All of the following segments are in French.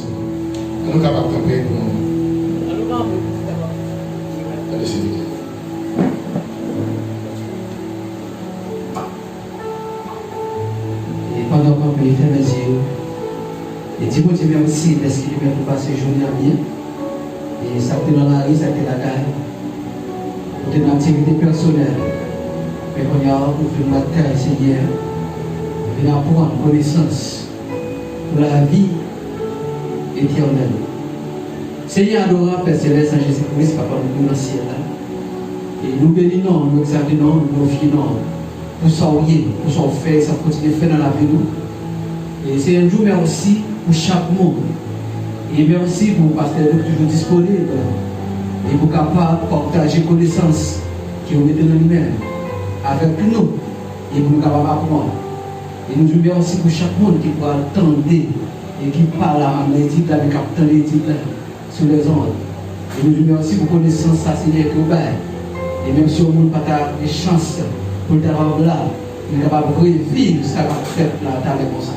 merci. Nous sommes capables de prier pour nous. Allez, s'il vous plaît. Et pendant qu'on peut faire mes yeux, et dis moi merci parce qu'il m'a fait passer journée à bien. Et ça a été dans la rue, ça a été la caille. Pour une activité personnelle. Mais quand il y a ouvert la caille, Seigneur, il y a apprendre connaissance pour la vie éternelle. Seigneur adorable, Père Céleste, en Jésus-Christ, Papa, nous dans le ciel. Et nous bénissons, nous examinons, nous confions pour sauver, pour sauver, faire, ça continue à faire dans la vie. Et c'est un jour merci pour chaque monde. Et merci pour le pasteur toujours disponible. Et pour capable de partager connaissances qui ont été dans lui-même avec nous. Et pour nous capable d'apprendre. Et nous disons aussi pour chaque monde qui peut attendre et qui parle à l'éthique, avec l'éthique sur les ondes. Et nous disons aussi pour connaissance, ça Seigneur que vous avez. Et même si on n'a pas de chance pour le travail là, nous sommes capables de revivre ce qu'on a fait là, dans les comme ça.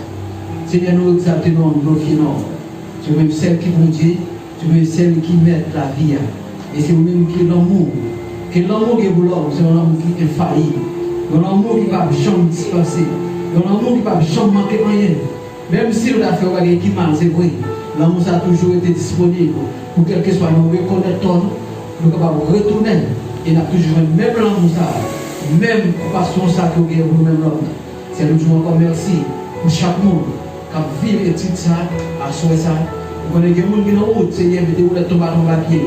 Seigneur, nous exaltons, nous glorifions. Tu es même celle qui vous dit, tu es même celle qui met la vie. Et c'est vous-même qui est l'amour. Que l'amour qui est pour l'homme, c'est un amour qui est infaillible. Un amour qui ne va jamais dispenser. Un amour qui ne va jamais manquer rien. Même si on a fait un qui mal, c'est vrai. L'amour ça a toujours été disponible pour quel que soit nous reconnaître, nous sommes capables de retourner. Et nous avons toujours même l'amour ça, même passion ça que nous avons pour nous-mêmes l'homme. C'est nous disons encore merci pour chaque monde qui vit et titre ça, à souhait ça. Vous connaissez des gens qui sont en route, Seigneur, mais vous êtes tombés dans la pied.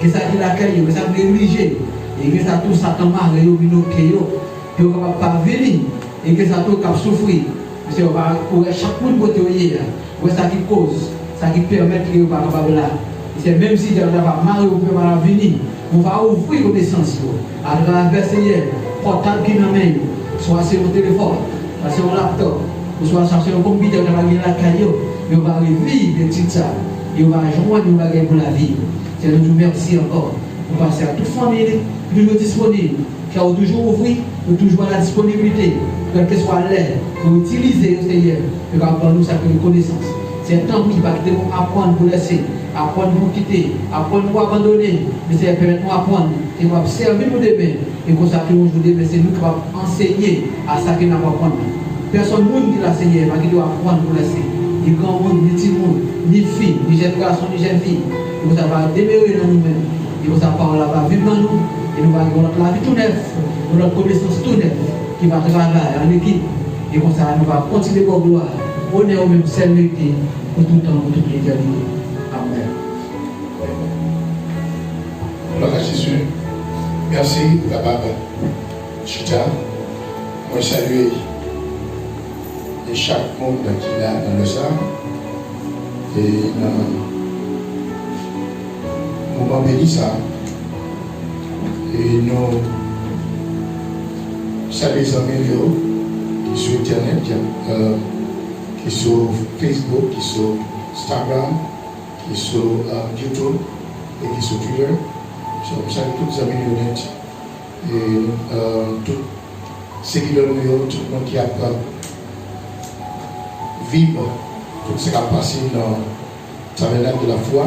Que ça qui l'accueille, que ça négligé, et que ça tout ça t'embarque, et que vous ne pouvez pas venir, et que ça tout cap souffrir. Parce que chaque monde côté où ça qui cause, ça qui permet que vous ne soyez pas capable là. C'est même si vous n'avez pas mal, vous ne pouvez pas venir, on va ouvrir vos naissances à travers Seigneur, portable qui nous mène, soit sur le téléphone, soit sur le laptop, soit sur le computer, on va venir la caillou, et on va revivre des petites ça, et on va joindre une bagarre pour la vie. C'est nous merci encore pour passer à toute famille, toujours disponible, qui a toujours ouvert, toujours à la disponibilité, quel que soit l'air, pour utiliser le Seigneur, pour apprendre nous sa connaissance. C'est un temps qui va apprendre pour laisser, apprendre pour quitter, apprendre pour abandonner, mais c'est permettre nous apprendre, et nous servir nous demain, et pour ça que nous aujourd'hui, c'est nous qui allons enseigner à ça que nous allons apprendre. Personne qui l'a enseigné, mais qui doit apprendre pour laisser. Ni grand monde, ni petit monde, ni fille, ni jeune garçon, ni jeune fille. Et vous allez demeurer dans nous-mêmes. Et vous allez va vivre dans nous. Et nous allons avoir la vie tout neuf, notre connaissance tout neuf, qui va travailler en équipe. Et comme ça, nous allons continuer pour gloire. Honneur au même celle pour tout le temps, pour toute l'éternité. Amen. Gloire à Jésus. Merci, Papa Chita. Moi, saluer et chaque monde qui est là dans le sang et dans le moment béni ça et nous saluons les amis qui sont sur internet qui sont sur Facebook, qui sont sur Instagram, qui sont sur YouTube et qui sont sur Twitter. Je salue tous les amis honnêtes et tous ceux qui donnent tout le monde qui a vivre tout ce qui a passé dans le tabernacle de la foi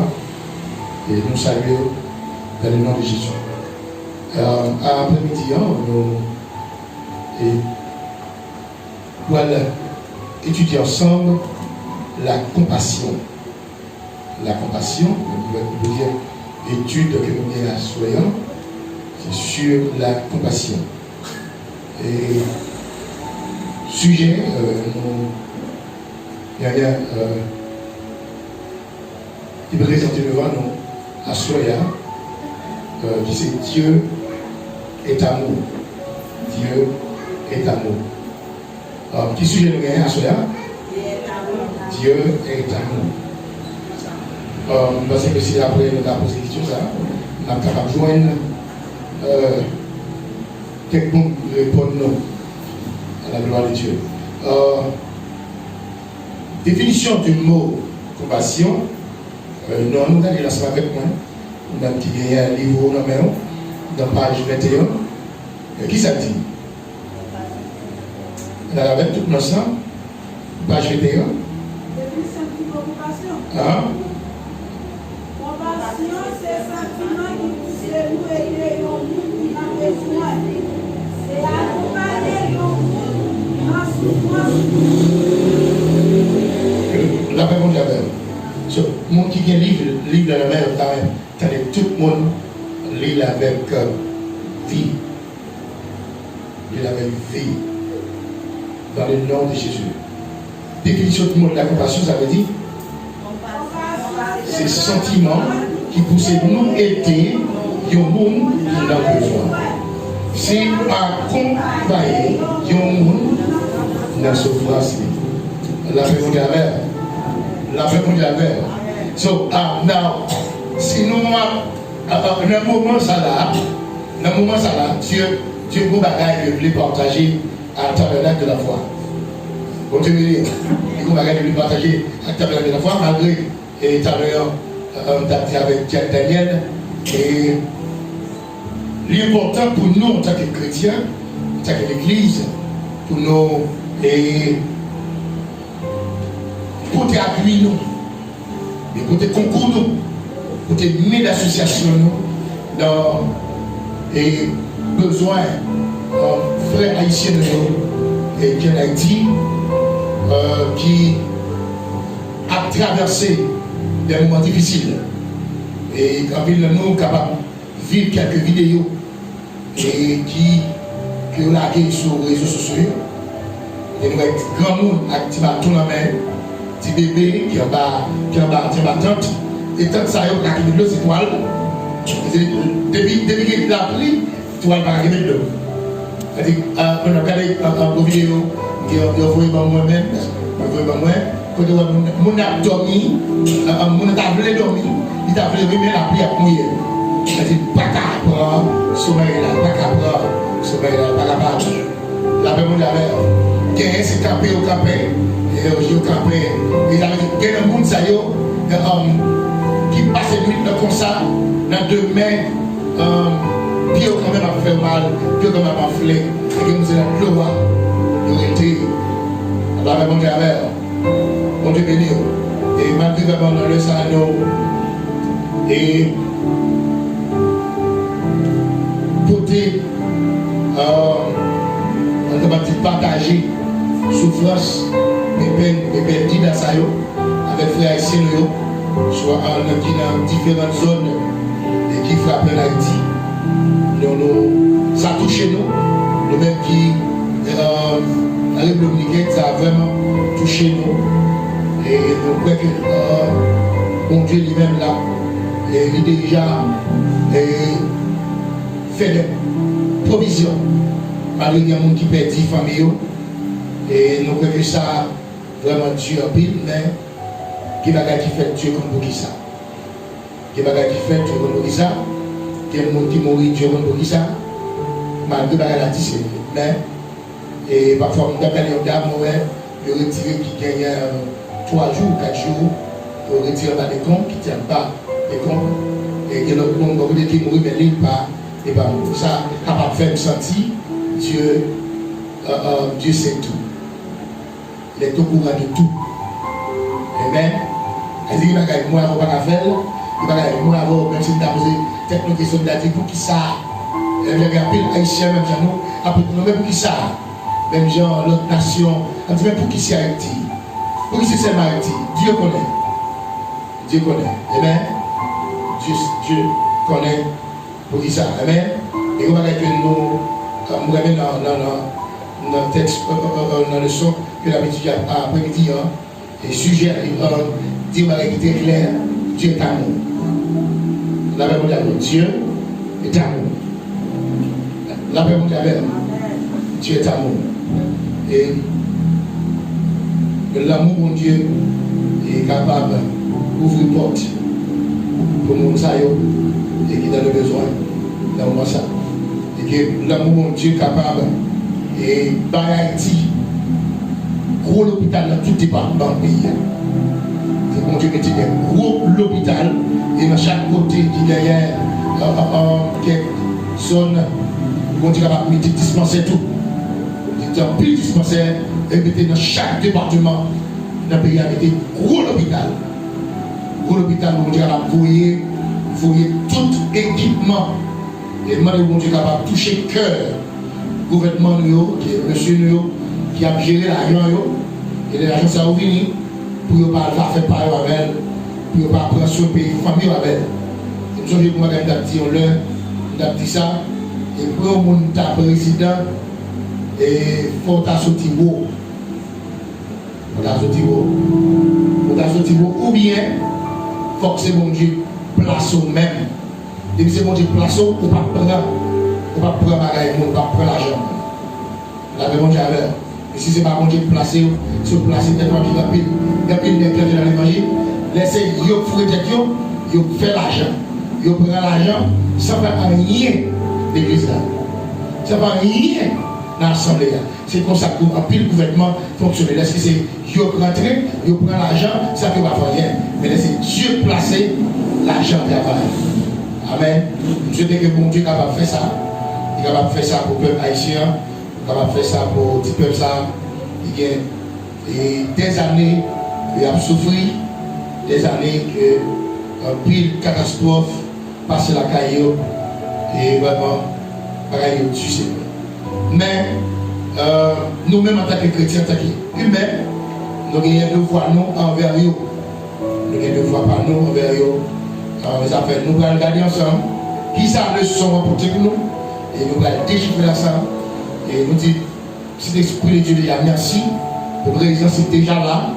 et nous saluons dans le nom de Jésus. À l'après-midi, nous allons étudier ensemble la compassion. La compassion, on peut dire étude que nous avons à soyons, c'est sur la compassion. Et sujet, il y a qui présente devant nous à Soya, qui c'est Dieu est amour. Dieu est amour. Qui sujet nous gagnons à Soya? Dieu est amour. Parce que si après nous avons posé question, ça, nous sommes capables de joindre quelqu'un qui répond non à la gloire de Dieu. Définition du mot compassion, nous allons aller la semaine avec moi, nous avons qui un livre dans page 21. Qui ça dit? Nous avons tout ensemble, page 21. Hein? Compassion, c'est un sentiment qui pousse nous aider les gens qui ont besoin. C'est accompagner les gens dans souffrance. La paix mondiale. Le monde qui vient livre de la mer, tout le monde lit avec vie. Lit avec vie. Dans le nom de Jésus. Définition du mot de la compassion, ça veut dire c'est ce sentiment qui pousse nous aider les gens qui ont besoin. C'est accompagner les gens dans la souffrance. La paix mondiale. La paix mondiale. So, now, si nous, dans le moment ça là, Dieu vous bagaille de lui partager à tabernacle de la foi. Vous comprenez? Il vous bagaille de lui partager à tabernacle de la foi, malgré et tout à l'heure, avec Daniel. Et l'important pour nous en tant que chrétiens, en tant que l'église, pour nous, et pour appuyer nous, et pour concours nous, pour mener l'association nous dans les besoins frères haïtiens et qui en Haïti, qui a traversé des moments difficiles. Et quand nous sommes capables de vivre quelques vidéos et qui ont lagué sur les réseaux sociaux, et nous avons grand monde qui va tout la main, petit bébé qui en bas tante, et tant ça y est, qui met de l'eau, c'est toile. Depuis qu'il a pris, toile va mettre de l'eau. On a regardé une vidéo qui a envoyé par moi-même, quand on a dormi, on a voulu dormir, il a voulu remettre la pluie à mouiller. Il a dit, pas qu'à prendre, sommeil là, pas qu'à prendre, sommeil là, pas qu'à prendre. La paix mondiale, c'est campé au campé, et au campé. Il a dit, il y a un monde qui passe une nuit comme ça, dans deux mains, puis quand même a fait mal, puis quand même a flé, et que nous avons la gloire, nous étions la paix mondiale. On te bénit. Et malgré vraiment dans le salon, et côté, on va partager souffrance, mes peines dans ça, avec frères haïtiens, soit qui dans différentes zones et qui frappent l'Haïti. Ça touche nous, nous-mêmes qui, la République dominicaine, ça a vraiment touché nous. Et nous croyons que bon Dieu lui-même là, il a déjà fait des provisions. Malgré qu'il y a des gens qui perdent des familles. Et nous croyons que ça, vraiment Dieu a pris, mais qui va fait Dieu comme pour qui ça. Qui va fait Dieu comme pour qui ça. Qui est monde qui mourit Dieu comme pour qui ça. Malgré la tissée. Mais, et parfois on appelle les dames, il retire qui gagne 3 jours, 4 jours, il retire pas des comptes, qui ne tiennent pas des comptes. Et il y a d'autres monde qui mourit, mais il pas. Et bien, ça, capable de faire me sentir, Dieu sait tout. Il est au courant de tout. Amen. Il dit qu'il va gagner moi avant pas faire, il va gagner moi avant, même si il a posé quelques questions de pour qui ça. Il y a un haïtien, même genre nous, après nous, même pour qui ça. Même genre l'autre nation, on dit même pour qui c'est Haïti. Pour qui c'est Haïti. Dieu connaît. Dieu connaît. Amen. Dieu connaît pour qui ça. Amen. Et on va dire que nous, comme vous avez dans le texte, dans le son que l'habitude après-midi, et sujet, Dieu va être clair, Dieu est amour. La paix mondiale, Dieu est amour. La paix mondiale, Dieu est amour. Et l'amour de Dieu est capable d'ouvrir porte pour mon saillot et qui a le besoin dans le moment ça. Et que l'amour de Dieu est capable et par Haïti, gros l'hôpital dans tout département du pays. C'est bon Dieu qui a gros l'hôpital et dans chaque côté qui gagne quelques zones, bon Dieu capable de dispenser tout. Il y a plus de dispensaires et mettez dans chaque département dans le pays a été gros l'hôpital. Gros l'hôpital, bon Dieu capable de fouiller tout équipement. Et demander bon Dieu capable de toucher le cœur. Gouvernement, monsieur qui a géré l'argent, et l'argent ça a venu pour ne pas faire pareil avec elle, pour ne pas prendre sur le pays, famille avec elle. Et je pour moi, on a dit ça, et pour mon président, et il faut sortir beau. Ou bien, il faut que c'est bon Dieu place au même. Et c'est bon Dieu place au, ou pas prendre bagaille, ou pas prendre l'argent. La même Dieu avec. Et si ce n'est pas bon Dieu placer, se placer tellement qu'il y a pile de cœurs dans l'évangile, laissez yo fouiller tête yo fait l'argent. Yo prend l'argent sans faire rien l'église là. Ça ne fait rien dans l'assemblée là. C'est comme ça que un pile gouvernement fonctionne. Laissez c'est yo rentrer, yo prend l'argent, ça ne va pas faire rien. Mais laissez Dieu placer l'argent travail. Amen. Je dis que bon Dieu est capable de faire ça. Il est capable de faire ça pour le peuple haïtien. Il est capable de faire ça pour le peuple ça. Il y a des années qu'il a souffert, des années que un pile catastrophe passe la caillou et vraiment pareil tu sais. Mais nous-mêmes en tant que chrétiens, en tant qu'humains, nous avons un devoir nous envers eux. Nous avons un devoir par nous envers eux. Nous allons regarder ensemble qui ça le son pour nous et nous allons déchiffrer ensemble et nous dire si l'Esprit de Dieu déjà merci pour présence c'est déjà là,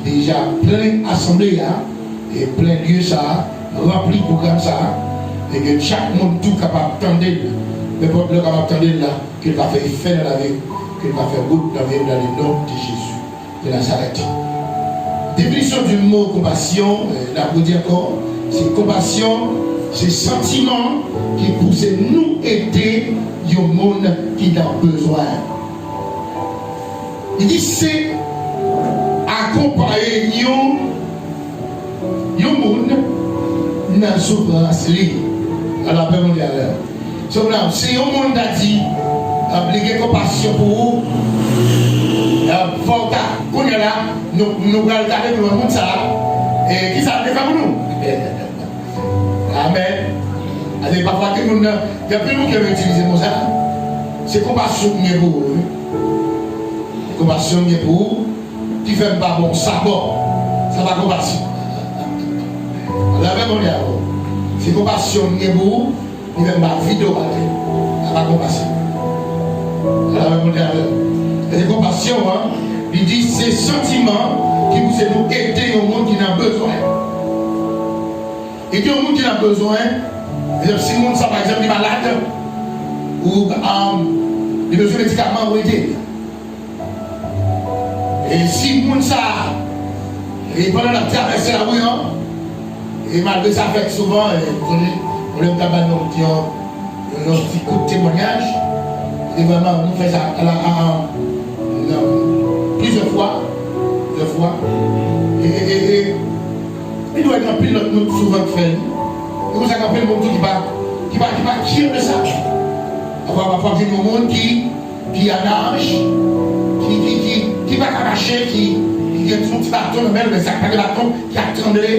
déjà plein assemblée là et plein lieu ça, rempli programme ça et que chaque monde tout capable d'attendre, le peuple capable d'attendre là, qu'il va faire effet dans la vie, qu'il va faire goût dans la vie dans le nom de Jésus de Nazareth. Définition du mot compassion, là pour dire encore. C'est compassion, c'est sentiment qui pousse nous aider au monde qui a besoin. Il dit c'est accompagner le monde dans la souffrance. Alors, c'est un monde qui a dit appliquer compassion pour vous. Faut que nous allons regarder pour le monde ça. Et qui ça fait pour nous? Amen. Alors, parfois, il y a plus de gens qui veulent utiliser comme ça. C'est compassion qui est pour vous. Compassion qui est pour vous. Qui fait pas bon, ça bon. Ça va compassion. Alors, c'est compassion qui est pour vous. Qui fait pas vidéo. Ça va compassion. Alors, c'est compassion, hein. Il dit c'est sentiment qui vous aide nous aider au monde qui a besoin. Et que le monde qui a besoin, si le monde, ça, par exemple, est malade, ou il a besoin de médicaments ou aider. Et si le monde, ça, et pendant la traversée la rue, et malgré ça, fait souvent, on a un petit coup de témoignage, et vraiment, nous faisons ça plusieurs fois. Et il doit être un pilote nous souvent fait. Et vous avez un pilote qui va tirer de ça. Parfois, il y a un monde qui a nage, qui va cracher, qui a un petit bâton, mais ça n'a pas de bâton, qui a tremblé,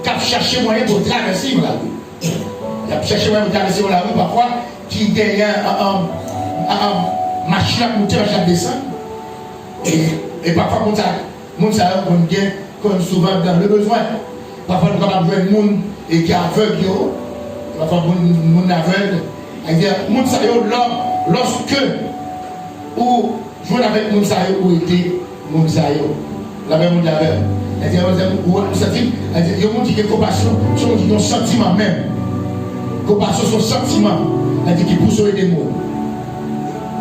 qui a cherché moyen pour traverser la rue. Il a cherché moyen pour traverser la rue, parfois, qui gagne un machine à monter, machine à descendre. Et parfois, comme ça, comme souvent dans le besoin. Parfois, nous avons besoin de monde qui est aveugle. Parfois, nous sommes aveugles. C'est-à-dire, nous sommes lorsque vous jouez avec nous, ou aider nous, la même monde aveugle. C'est-à-dire, il y a un monde qui a compassion, c'est un monde qui a un sentiment même. Compassion, c'est un sentiment qui pousse à aider les gens.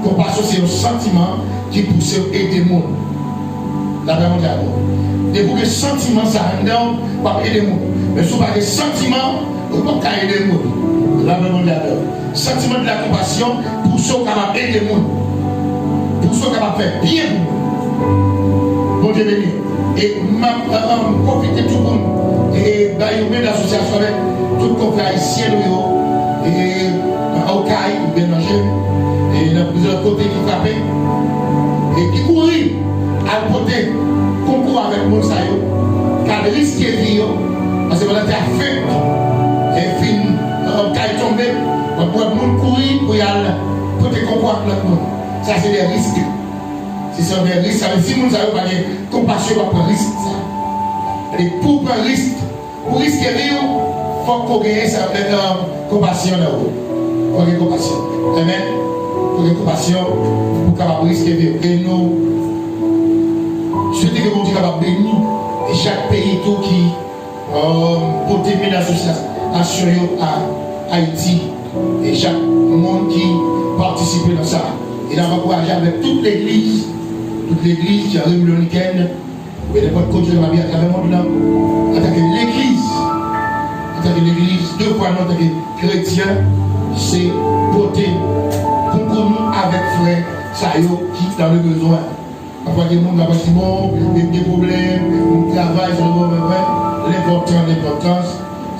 Compassion, c'est un sentiment qui pousse à aider les gens. La même monde aveugle. Et pour que le sentiment, ça rend pas aider les gens. Mais si vous n'avez pas de sentiment, vous ne pouvez pas aider les gens. La même monde aveugle. Sentiment de la compassion pour ceux qui sont aider les gens. Pour ceux qui sont faire bien pour nous. Bon Dieu béni. Et profiter tout le monde. Et une association avec tout le confrère haïtien et au CAI, Bélanger, et dans plusieurs côtés qui frappaient, et qui courent à côté, concours avec mon sayo, car risque vie, parce que voilà, tu as fait, et fin, quand il tombe, on peut courir pour y aller, pour te comprendre l'autre monde. Ça, c'est des risques. Ce sont des risques. Si nous avons pas de compassion, on prend risque. Et pour prendre risque, pour risquer vie, il faut qu'on ait cette compassion là haut. Il faut qu'il y ait compassion. Amen. Il faut qu'il y ait compassion pour capable risquer vie. Et nous, je souhaite que vous soyez capable de bénir. Et chaque pays tout qui pour terminer l'association à Haïti. Et chaque monde qui participe dans ça. Et là, on va encourager avec toute l'église qui arrive le week-end. Et n'importe quoi de la vie à travers le monde. En tant que l'église, deux fois en tant que chrétien, c'est porter compromis avec frère Sayo qui est dans le besoin. Parfois, il y a des gens qui ont des problèmes, on travaille sur le moment. L'importance,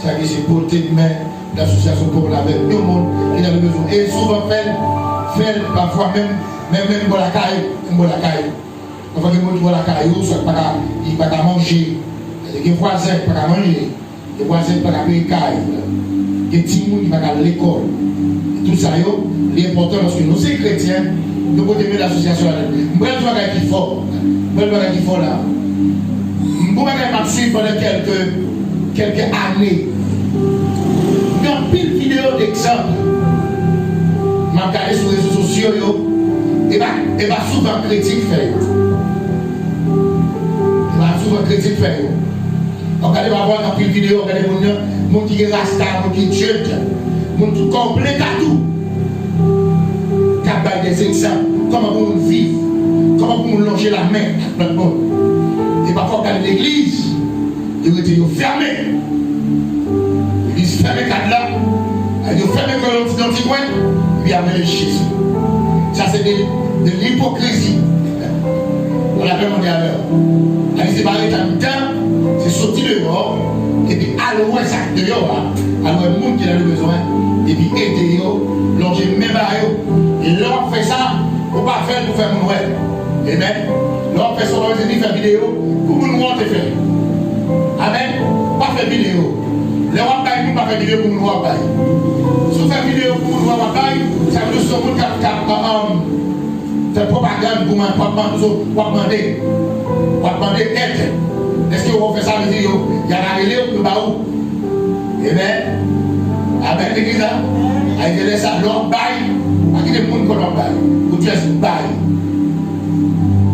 c'est porter de main l'association pour la avec tout le monde qui est dans le besoin. Et souvent, fait parfois même pour la caille. Parfois, il y a des gens qui vont la caille, soit il ne peut pas manger. Il y a des voisins qui ne peuvent pas manger. Les voisins ne peuvent pas payer caille. Il y a des gens qui ne peuvent pas aller à l'école. Tout ça, l'important lorsque nous sommes chrétiens, nous pouvons aimer l'association. Moi, je vois qu'il faut. Moi, je vois qu'il faut là. Moi, je vais suivre pendant quelques années. Dans pile vidéo d'exemple, je vais regarder sur les réseaux sociaux, et bien souvent critique fait. Regardez, on va voir dans pile vidéo, regardez mon qui est rasta, mon qui est chute, mon tout complet à tout. Capable des exemples, comment vous vivre, comment vous longer la main à notre monde. Et parfois, regarder l'église, il était fermé. L'église fermée quand là, elle est fermée quand l'on dit coin, il y avait le Jésus. Ça, c'est de l'hypocrisie. On l'a demandé à l'heure. Elle s'est barrée dans le temps, c'est sorti dehors, et puis à l'eau, ça dehors, à l'eau, le monde qui a le besoin, et puis aider, longer même à eux. Et là, on fait ça, on ne peut pas faire pour faire mon web. Amen. Là, on fait ça, on va faire vidéo, pour nous voir te faire. Amen. Pas faire vidéo. Là, on ne pas faire vidéo pour nous voir. Si on fait vidéo pour nous voir, ça veut dire que nous sommes faire propagande pour demander aide. Est-ce que vous faites ça avec eux? Il y a la relève de Baou. Amen. Avec l'église là, avec les ça, l'homme baille, avec les gens qui l'ont baille. Vous dressez baille.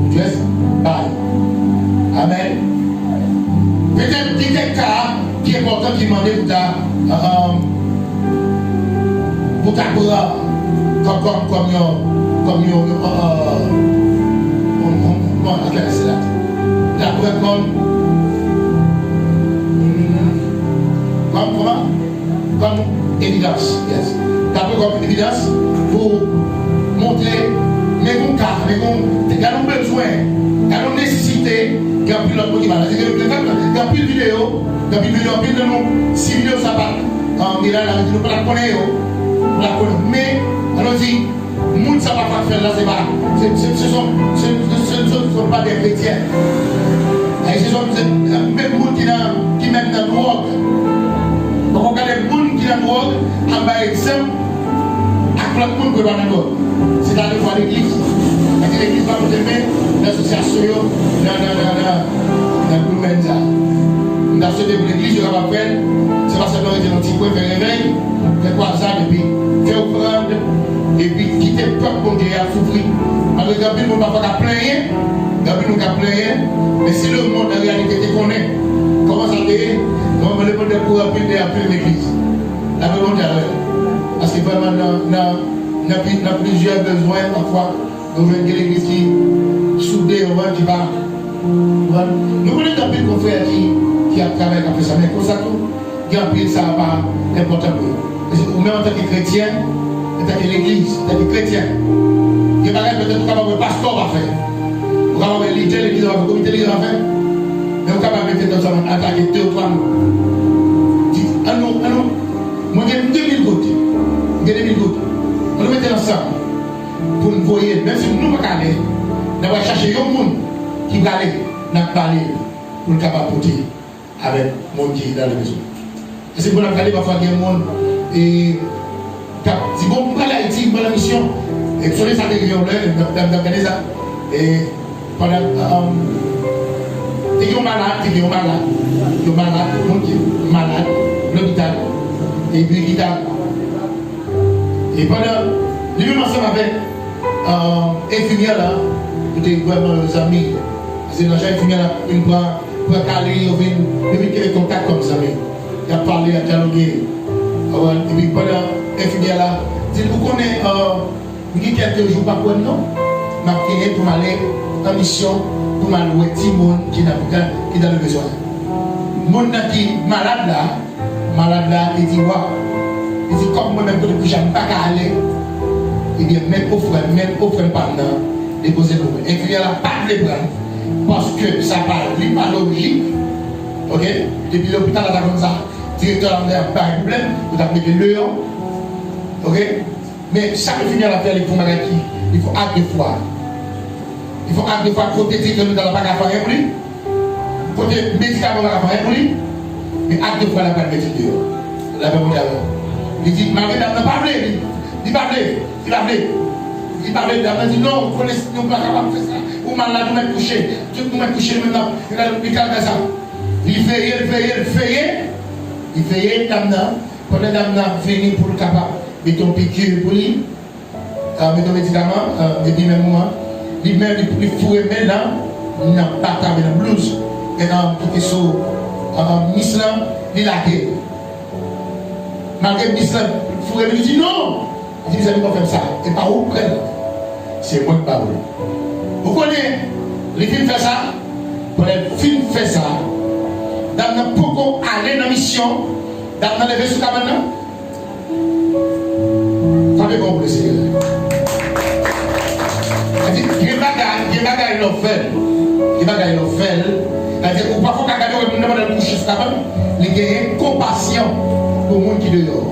Vous dressez baille. Amen. Peut-être qu'il y a des cas qui est important qui demandent pour ta bras, comme évidence, yes. D'après comme évidence, pour montrer mais mon cas, mais mon besoin, nos nécessités, il y a plus de qui va. Il y a plus de vidéos, il y a plus de nous, si vidéos ça va, on est là, on ne la connaît, mais allons-y. Les gens ne savent pas faire là, ce ne sont pas des chrétiens. Et ce sont même les gens qui mettent dans la drogue. Donc on regarde les gens qui mettent dans la drogue, en bas exemple, à plein de monde qui va dans la drogue. C'est à fois l'église. L'église va vous aimer, l'association, dans le domaine. Nous avons sauté pour l'église, je vais faire, c'est pas seulement être un petit point, faire réveil, faire quoi ça, et puis faire offrande. Et puis quitter le peuple pour qu'il a souffert. Alors que Gabriel ne va pas plaindre, Gabriel ne va pas plaindre, mais si le monde en réalité te connaît, comment ça fait? On va le demander pour appeler l'église. La même chose parce que vraiment, on a plusieurs besoins parfois. Nous voulons que l'église qui soudée, qui va. Nous voulons appeler qu'on fait qui a travaillé à faire ça, mais comme ça, qui a appris ça pas important pour nous. Ou même en tant que chrétien, en tant que l'église, en tant que chrétien, il y a peut-être que le pasteur va faire. Vous avez l'église va faire, le comité l'église va faire. Mais vous avez mettre dans un attaquer 2 ou 3 mots. Allons, moi j'ai 2000 gouttes. J'ai 2000 gouttes. On le mettait ensemble pour nous voyer, même si nous ne pouvons pas aller, nous allons chercher un monde qui va aller dans le palais. pour le capable porter avec le monde qui est dans la maison. Et c'est pour la parler parfois qu'il y a un monde et si bon, pour aller à Haïti, pour la mission, et sur les salariés, dans ça, et pendant. Ils sont malades, ils sont malades, ils sont malades, le monde qui est malade, l'hôpital, et puis il a. Et pendant, lui-même ensemble avec infirmière là, c'était vraiment nos amis. Parce que les gens infirmières là, ils prennent caler, ils viennent contact comme ça. Ils ont parlé, ils ont dialogué. Et puis pendant l'infirmière là, si vous connaissez, il y a quelques jours par quoi non, je vais finir pour m'aller en mission. Pour m'allouer petit monde qui est dans le besoin. Le monde qui est malade là, il dit waouh, il dit comme moi-même, je ne peux pas aller. Il dit même offre pas maintenant, déposer pour moi. Et puis il n'y a pas de prendre parce que ça parle pas logique. Ok? Depuis l'hôpital, là, comme ça, le directeur n'a pas de problème, vous avez mis le lion. Ok? Mais chaque infirmière a fait les maladie, il faut acte de foi. Il faut acte de foi protéger que nous n'allons pas faire pour lui. Côté médicament, on va faire pour lui. Mais acte de foi, la pas de métier dehors. La même chose. Il dit, ma mère n'a pas voulu. Il n'a pas voulu. Il n'a pas voulu. Il n'a pas voulu. Il a dit, non, nous ne sommes pas capables de faire ça. Ou malade, nous mettons coucher. Nous mettons coucher maintenant. Il a dit, ça. Il veillait. Il veillait, maintenant. Quand les dames fini pour le capable, mettons piqûre pour lui. Mettons médicaments. Et puis, même moment. Il met les fourrés maintenant, il n'a pas de la blouse. Et dans tout ce Mislam, il a dit. Malgré Mislam, le fourré il dit non. Il dit, vous allez pas faire ça. Et pas où prennent. C'est moi qui parle. Vous connaissez, les films font ça. Quand les films font ça, dans le pourquoi aller dans la mission, dans le vaisseau cabane, ça fait bon pour le Seigneur. Il y a des bagages qui l'ont fait. C'est-à-dire que parfois, quand on a des couches, il y a une compassion pour les gens qui sont dehors.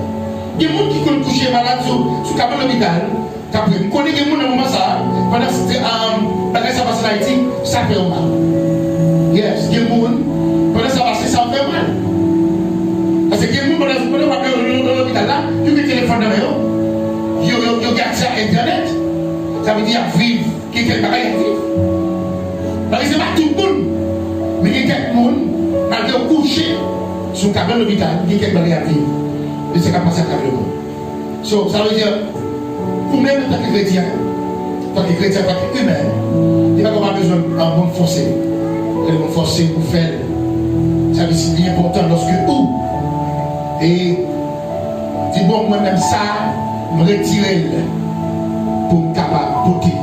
Il y a des gens qui sont couchés malades sur le l'hôpital. Je connais des gens dans le moment ça, pendant que ça passe en Haïti, ça fait mal. Yes, il y a des gens, pendant que ça passe, ça fait mal. Parce que il y a des gens dans l'hôpital là, ils ont des téléphones dans la main, ils ont accès à Internet. Ça veut dire vivre, qui fait pareil à vivre. Parce que ce n'est pas tout le monde. Mais il y a quelques monde, malgré coucher sur le cabane de l'hôpital, il y a quelques pareil à vivre. Et c'est qu'à passer à travers le monde. Ça veut dire, vous-même, en tant que chrétien, en tant qu'humain, il n'y a pas besoin d'un bon forcé. Un bon forcé pour faire. Ça veut dire que c'est important lorsque où. Et, dis bon, moi-même, ça, me retirer. Pour me capable de porter.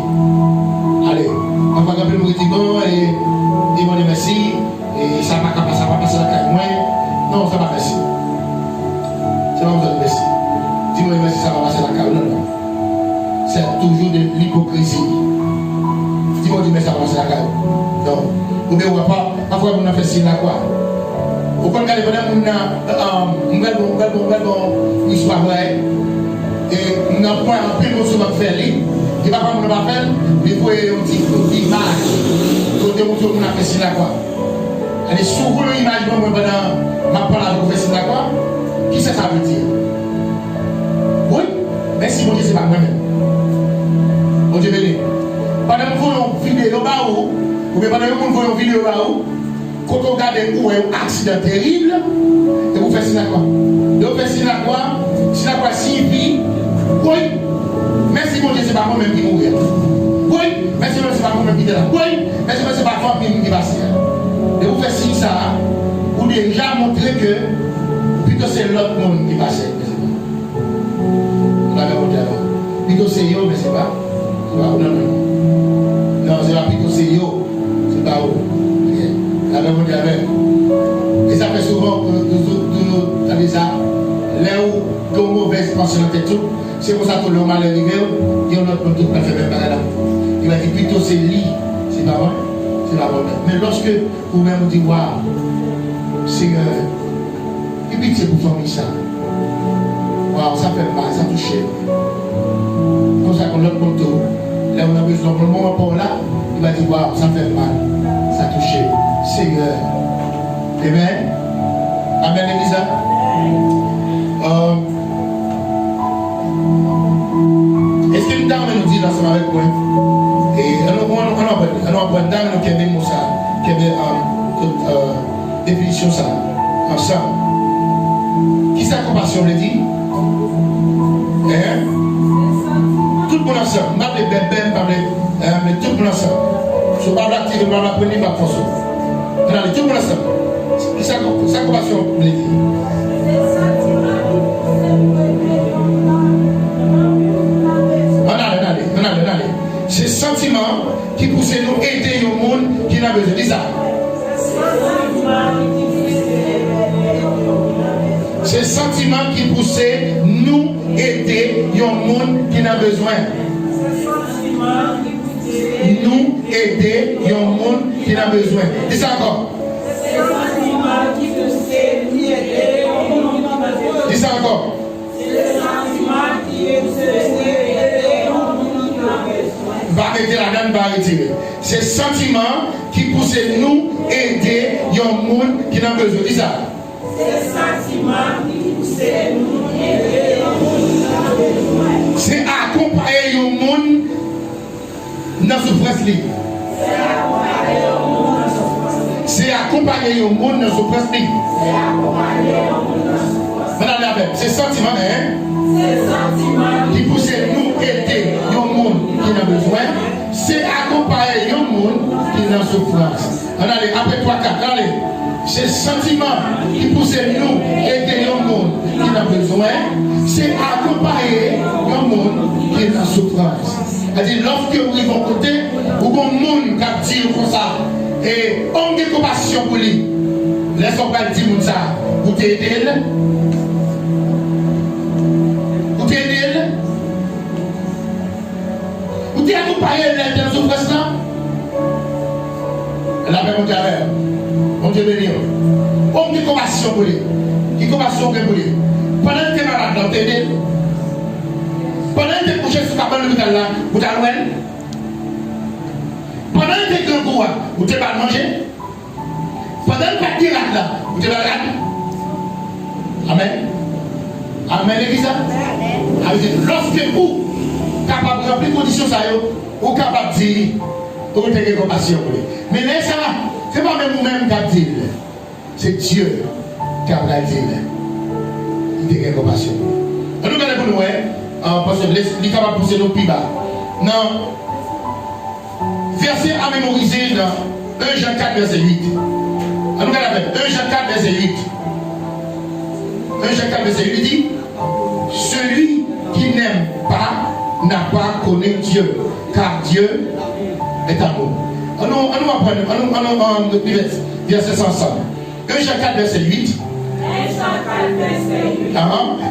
Allez, on va rappeler nous dire bon et demander merci et ça va pas passer la caille moins. Non, ça va merci. Ça va vous dire merci. Dis-moi merci, ça va passer la caille. Non. C'est toujours de l'hypocrisie. Dis-moi merci, ça va passer la caille. Non. Ou bien on va pas, parfois on a fait signe à quoi. Au point qu'à l'époque on a une histoire vraie. Et nous avons un peu de choses à faire. Il va pas nous faire, il faut une petite image pour démontrer qu'on a fait ça quoi. Allez, souvent l'image pendant ma parole pour faire ça quoi. Qui ça veut dire? Oui, merci mon Dieu, c'est pas moi-même. Mon Dieu béni. Pendant que vous voyez une vidéo là-haut, ou bien pendant que vous voyez une vidéo là-haut, quand on regarde un accident terrible, et vous faites ça quoi. Et vous faites ça quoi? Si la quoi signifie, oui, merci mon Dieu, c'est pas moi-même qui mourir. Oui, merci mon Dieu, c'est pas moi-même qui est là. Oui, merci mon Dieu, c'est pas moi-même qui passe. Et vous faites ça, vous déjà montrer que plutôt c'est l'autre monde qui passe. Vous l'avez montré avant. Plutôt c'est yo, mais c'est pas. Non, c'est pas plutôt c'est yo, c'est pas vous. Vous l'avez montré avant. Et ça fait souvent, ça dit ça, là où une mauvaise pensée dans tête, c'est pour ça que le mal est arrivé, il y a un autre monde qui va faire même pas là. Il va dire plutôt c'est lui, c'est pas moi, c'est pas moi. Mais lorsque vous-même vous dites, waouh, Seigneur, et puis c'est pour faire ça. Waouh, ça fait mal, ça touche. Comme ça, quand l'autre monde, là on a besoin, le moment pour là, il va dire, waouh, ça fait mal, ça touche. Seigneur, Amen. Amen, Elisa. Est-ce que nous nous dit ensemble avec moi? Et on va prendre dans qui avait ça, qui avait définition ça, ensemble. Qui sa compassion le dit? Hein? Tout le monde ensemble. Pas les bébés, mais tout le monde ensemble. Je ne vais pas l'activer, je ne vais pas prendre ma force. Regardez, tout le monde ensemble. Qui sa compassion le dit? Regardez. C'est sentiment qui pousse nous aider le monde qui n'a besoin. Dis ça. C'est sentiment qui pousse nous aider le monde qui n'a besoin. Nous aider le monde qui n'a besoin. Dis ça encore. Dis ça encore. Va arrêter la donne, va retirer. C'est sentiment qui pousse nous aider le monde qui n'a besoin. Dis ça. C'est sentiment qui pousse nous aider le monde qui n'a besoin. C'est accompagner le monde dans ce souffrance. C'est accompagner le monde dans ce souffrance. C'est sentiment, hein? Qui pousse nous aider le monde qui n'a besoin. C'est accompagner le monde qui n'a pas souffrance. Allez, après 3, 4, allez. C'est sentiment qui pousse nous aider le monde qui n'a besoin. C'est accompagner le monde qui n'a pas souffrance. C'est-à-dire, lorsque vous vivez à côté, ou bon monde qui dit comme ça, et on a compassion pour lui. Laissons pas dire ça. Vous t'aidez. Vous t'aidez. Vous t'aidez accompagné dans ce souffrance là. La paix mon Dieu. Mon Dieu béni. On a compassion pour lui. Qui compassion pour lui. Pendant que tu es malade, vous t'aidez. Pendant que tu es couché sur la l'hôpital là, vous t'allez. Pendant que tu es grand goût, vous t'es pas manger. Pendant que tu es là, vous t'es pas là. Amen. Amen, l'église. Lorsque vous capable de remplir les conditions, vous capable de dire, vous avez compassion. Mais là, ça, ce n'est pas même vous-même qui dit, c'est Dieu qui a dit, il a compassion. Nous regardons pour nous, parce que il est capable de pousser nos plus bas. Non. Verset à mémoriser dans 1 Jean 4, verset 8. Nous regardons 1 Jean 4, verset 8. 1 Jean 4, verset 8 dit, celui qui n'aime pas n'a pas connu Dieu, car Dieu est amour. On va prendre verset ensemble. 1 Jean 4, verset 8.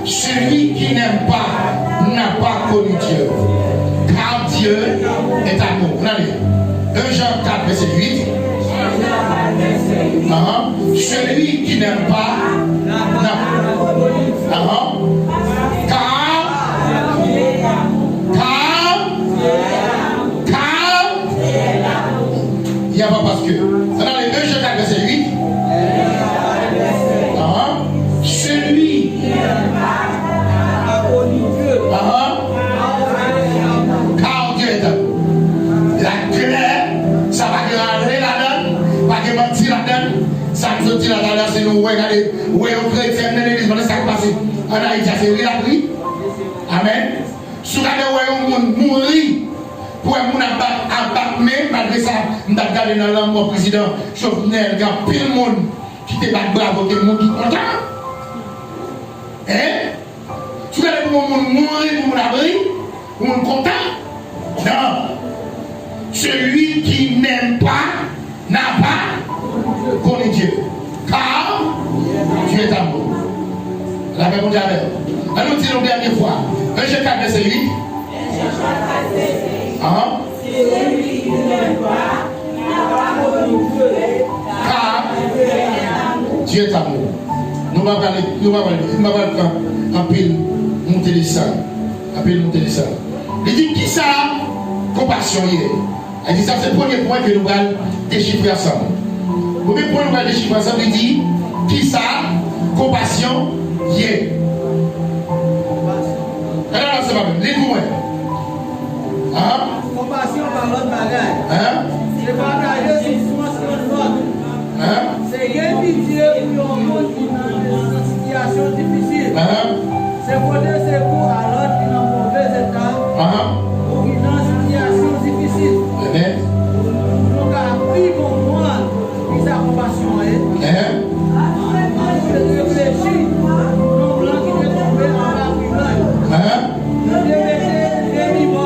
Celui qui n'aime pas n'a pas connu Dieu, car Dieu est amour. Regardez. 1 Jean 4, verset 8. Celui qui n'aime pas n'a pas connu Dieu. Il n'y a pas parce que. Regardez, 1 Jean 4, verset 8. Celui qui n'aime pas connu Dieu. Car Dieu est amour. La colère, ça va rentrer là-dedans, pas de mentir là-dedans. Ça nous dit là-dedans, c'est nous regarder, où est le chrétien dans l'église, on est ça qui passe. En Haïti, c'est vrai la pluie. Amen. Si vous regardez où est le monde mourir, pour un monde abattre, malgré ça, nous avons regardé dans l'homme président Jovenel, il y a plein de monde qui te bat bravo, qui est monde qui est content. Hein? Si vous regardez pour un monde mourir, pour un monde abri, pour un monde content. Non. Celui qui n'aime pas n'a pas connu Dieu. Car Dieu est amour. La paix mondiale. Allons dire une dernière fois. 1 Jean 4, verset 8. Celui qui n'aime pas n'a pas connu Dieu. Car Dieu est amour. Nous allons faire un pile monter les sangs. Un pile monter les sangs. Il dit qui ça? Compassion hier. Elle dit ça, c'est le premier point que nous allons déchiffrer ensemble. Premier point, on va réfléchir ensemble, il dit, qui ça, compassion, yeah. Alors, c'est pas même, les coups, hein? Compassion par l'autre bagage. Hein? C'est partager souffrance sur l'autre. Hein? C'est rien pitié pour un monde qui est dans une situation difficile. Hein? C'est porter secours à l'autre qui est dans un mauvais état Hein? ou qui est dans une situation difficile. Amen. Donc, à plus comprendre qui sa compassion est. Hein? On réfléchit, non blanc qui est tombé en bas plus blanc. Hein? Nous devons vivre.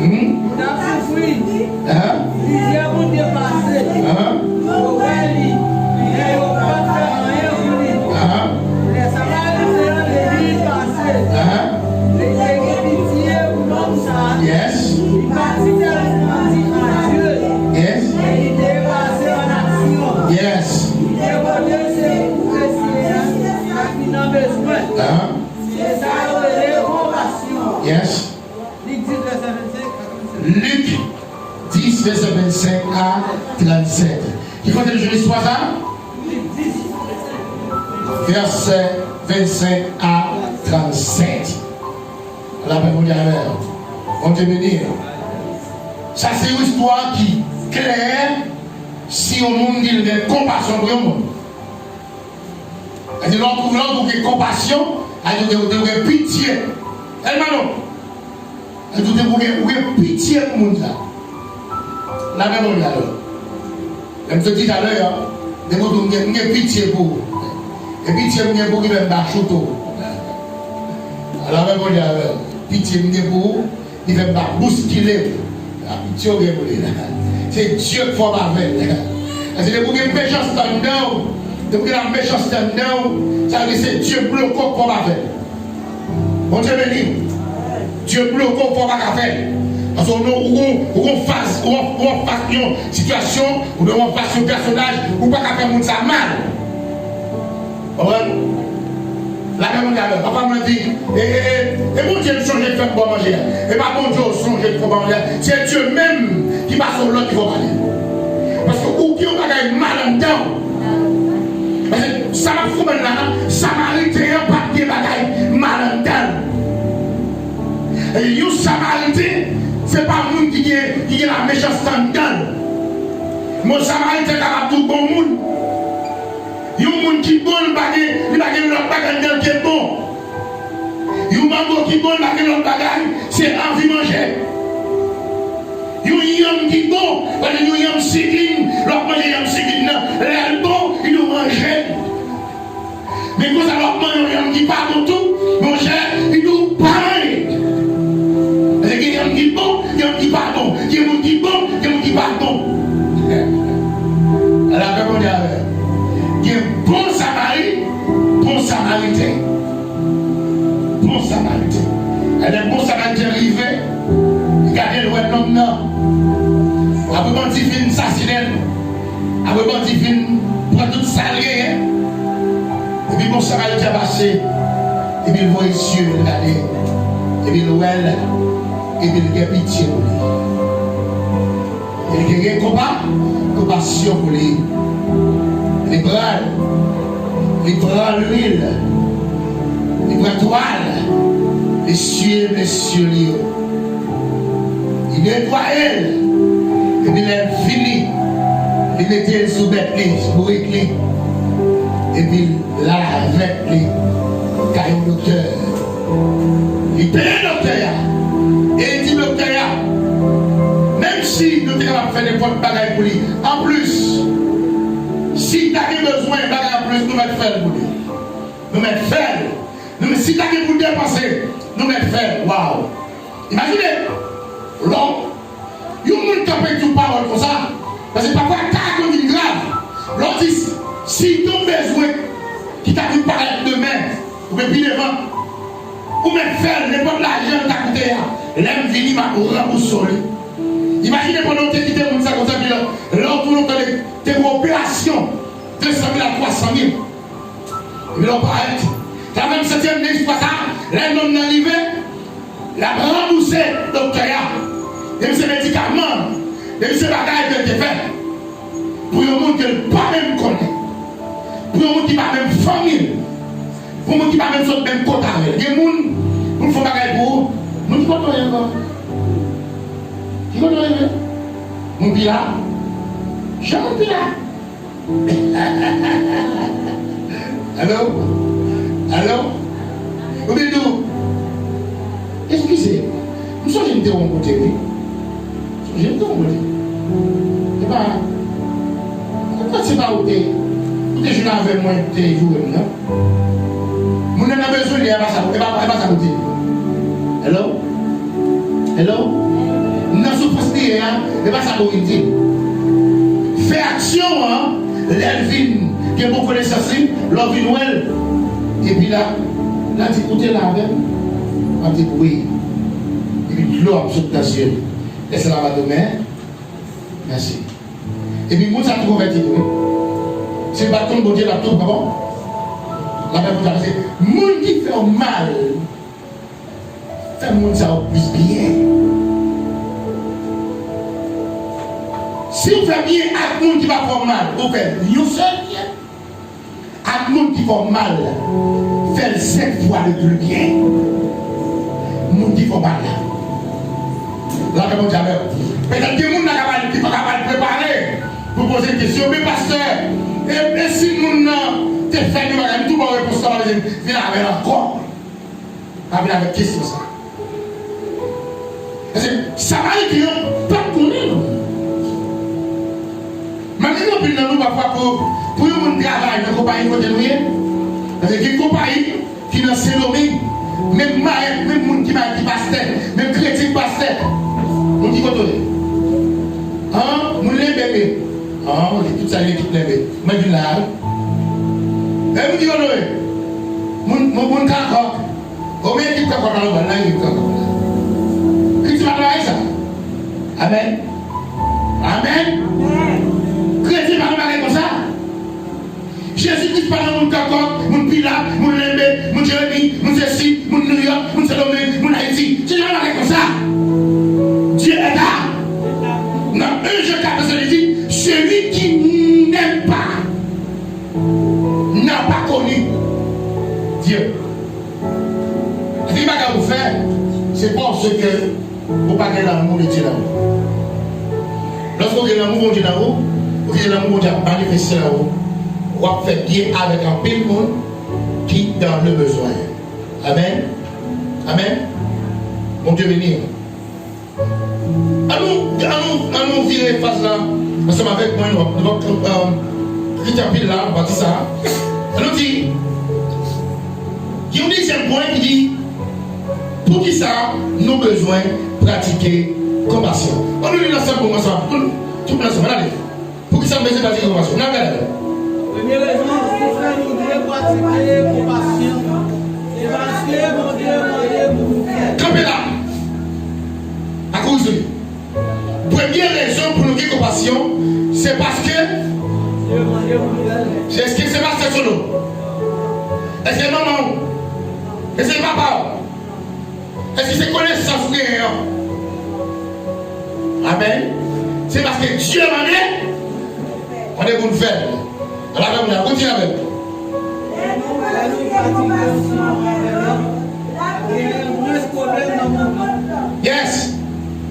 Nous avons souffert. Hein? Il y a beaucoup dépassé. Hein? Yes. Yes. Yes. Yes. Luc 10, verset 25 à 37. Qui compte le jour d'histoire ça? Verset 25 à 37. La paix mondiale. On te bénit. Ça, c'est une histoire qui est claire si on monde dit de compassion pour le monde. C'est-à-dire, l'on trouve une compassion, de pitié. Elle m'a dit, elle dit, vous pitié pour le monde là. La paix mondiale. Je te dis tout à l'heure, vous avez pitié pour vous. Et pitié pour vous, vous avez la paix mondiale. Pitié pour vous. Il va me bousculer. C'est Dieu qui faut ma faire. C'est pour que la méchanceté dedans. Depuis que la méchanceté dedans, ça veut dire c'est Dieu bloquant pour ma faire. Bon Dieu béni. Dieu bloquant pour ma faire. Parce qu'on fasse une situation, ou on fasse un personnage, ou pas qu'à faire ça mal. La même mondiale, papa me dit, et mon Dieu change de faire pour manger. Et pas mon Dieu change de faire pour manger. C'est Dieu même qui passe sur l'autre qui va parler. Parce que ou qui on va mal en dedans. Parce que ça m'a fou maintenant, Samaritain pas de bagaille mal en dedans. Et you Samaritain, c'est pas un monde qui est la méchanceté en dedans. Mon Samaritain est capable de tout bon monde. Il y a un monde qui est bon, il y a un bagage qui est bon. Il y a un mango qui est bon, il y a un bagage, c'est envie de manger. Il y a un homme qui est bon, il y a un homme cycling, l'autre mange un homme cycling, il est bon, il doit manger. Mais quand ça l'autre mange un homme qui part pour tout, mon cher, il doit pas manger. Il y a un homme qui est bon, il y a un homme qui part bon. Il y a un homme qui est bon, il y a un homme qui part bon. Elle a répondu à elle. Il y a un bon samaritain. Bon samaritain. Elle est bon samaritain arrivé. Regardez le homme là. Après, quand il fait une assassinat, après, quand il fait prend tout salé. Et puis, bon samaritain passé. Et puis, il voit les yeux, regardez. Et puis, il voit elle. Et puis, il a pitié pour lui. Il a compassion pour lui. Les bras l'huile, les bras toiles, les cieux, il nettoie elle, et puis il est fini, il mettait sous bête, pour éclairer, et puis là, avec lui, car il est docteur, il paye le docteur, et il dit docteur, même si nous sommes capables de faire des bonnes bagailles pour lui, en plus, si tu as besoin de bagarre plus, nous mettons faire pour lui. Nous mettons faire. Si tu as pour dépenser, nous mettons faire. Waouh! Imaginez, l'homme, il y a un monde qui a payé toute parole comme ça. Parce que parfois, tu as une grave. L'homme dit, si tu as besoin, qui t'a vu paraître demain, ou bien devant, ou même faire n'importe l'argent que tu as coûté, l'homme vient, va rembourser. Imaginez pendant que tu as quitté comme ça, l'homme pour nous donner des opérations, 200 000 à 300 000. Et l'homme paraît. Quand même, 7e année, l'homme est arrivé, il a remboursé le docteur, et ces médicaments, et ces bagages qui ont été faits, pour le monde qui n'a pas même famille. Pour moi qui pas même sur même côté avec. Des gens pour faire bagage pour nous qui connaissons encore. Qui connaissent mon pila. Jamais pila. Allô? Allô? Vous dites tout? Excusez, nous sommes de mon côté, oui. Nous sommes de mon côté. Et bien, pourquoi c'est pas où tu es? Vous êtes avec moi, tu es joué, non? Nous n'avons pas besoin de faire ça, et pas ça côté. Hello? Hello? Nous sommes souffrance, et pas ça côté. Fais action, hein? L'Elvin, qui est bon connaissance, l'Elvin Well. Et puis là, dit écoutez là avec. On dit oui. Et puis l'eau absolue dans le ciel. Et c'est là demain. Merci. Et puis, moi, ça trouve converti. C'est le bâton de Dieu, la tour, comment? La Bible vous a dit, monde qui fait mal, fait monde ça plus bien. Si vous faites bien à monde qui va faire mal, vous faites mieux seul bien. À monde qui fait mal, faites 5 fois le plus bien. Monde qui fait mal. Là, comme on dit, peut-être que les gens qui ne sont pas capables de préparer pour poser une question, mais pasteur, et si nous te fait une bagage, tout le monde répond ça, viens avec encore. Viens avec question ça. Parce que ça va être pas de nous. Maintenant, nous ne parfois pour un travail de compagnie côté nous. Parce que une compagnie qui est dans ce domaine, même monde qui pasteur, même chrétien pasteur, on dit quoi? Hein? Nous les bébés. Ah, on dit tout ça, l'équipe bébé. Moi, je là. Et vous dites quoi? Mon cacoc. Au moins, l'équipe cacoc dans le bas, là, l'équipe cacoc. Qu'est-ce que tu vas faire ça? Amen. Amen. Chrétien va nous comme ça. Jésus-Christ parle de mon cacoc, mon Pilat, mon Lembe, mon Jérémie, mon Ceci, mon New York, mon Salomé, mon Haïti. Tu vas nous comme ça. Dieu est là. Dans 1 Jean 4, ça dit, celui qui n'aime pas n'a pas connu Dieu. Ce qui va vous faire, c'est parce que vous n'avez pas l'amour de Dieu là. Lorsque vous avez l'amour de Dieu là, vous avez l'amour de Dieu manifesté là, vous faites bien avec un pile monde qui est dans le besoin. Amen. Amen. Mon Dieu béni. Allons virer face là, ensemble avec moi, nous allons rétablir là, on va dire ça. Allons dit, il y a un deuxième point qui dit, pour qui ça, nous avons besoin de pratiquer compassion. On nous dit ensemble pour moi, ça, tout le monde ensemble, allez. Pour qui ça, nous avons besoin de pratiquer compassion. Non, regardez. Première raison, pour faire nous devons pratiquer compassion, c'est parce que mon Dieu pour nous faire. Campez là. À cause de lui. Première raison pour nous dire compassion, c'est parce que. Est-ce que c'est Pasteur Solo? Est-ce que c'est maman? Est-ce que c'est papa? Est-ce que c'est connaissance ou rien? Amen. C'est parce que Dieu m'en est. On est pour nous faire. Alors, on va continuer avec. Yes.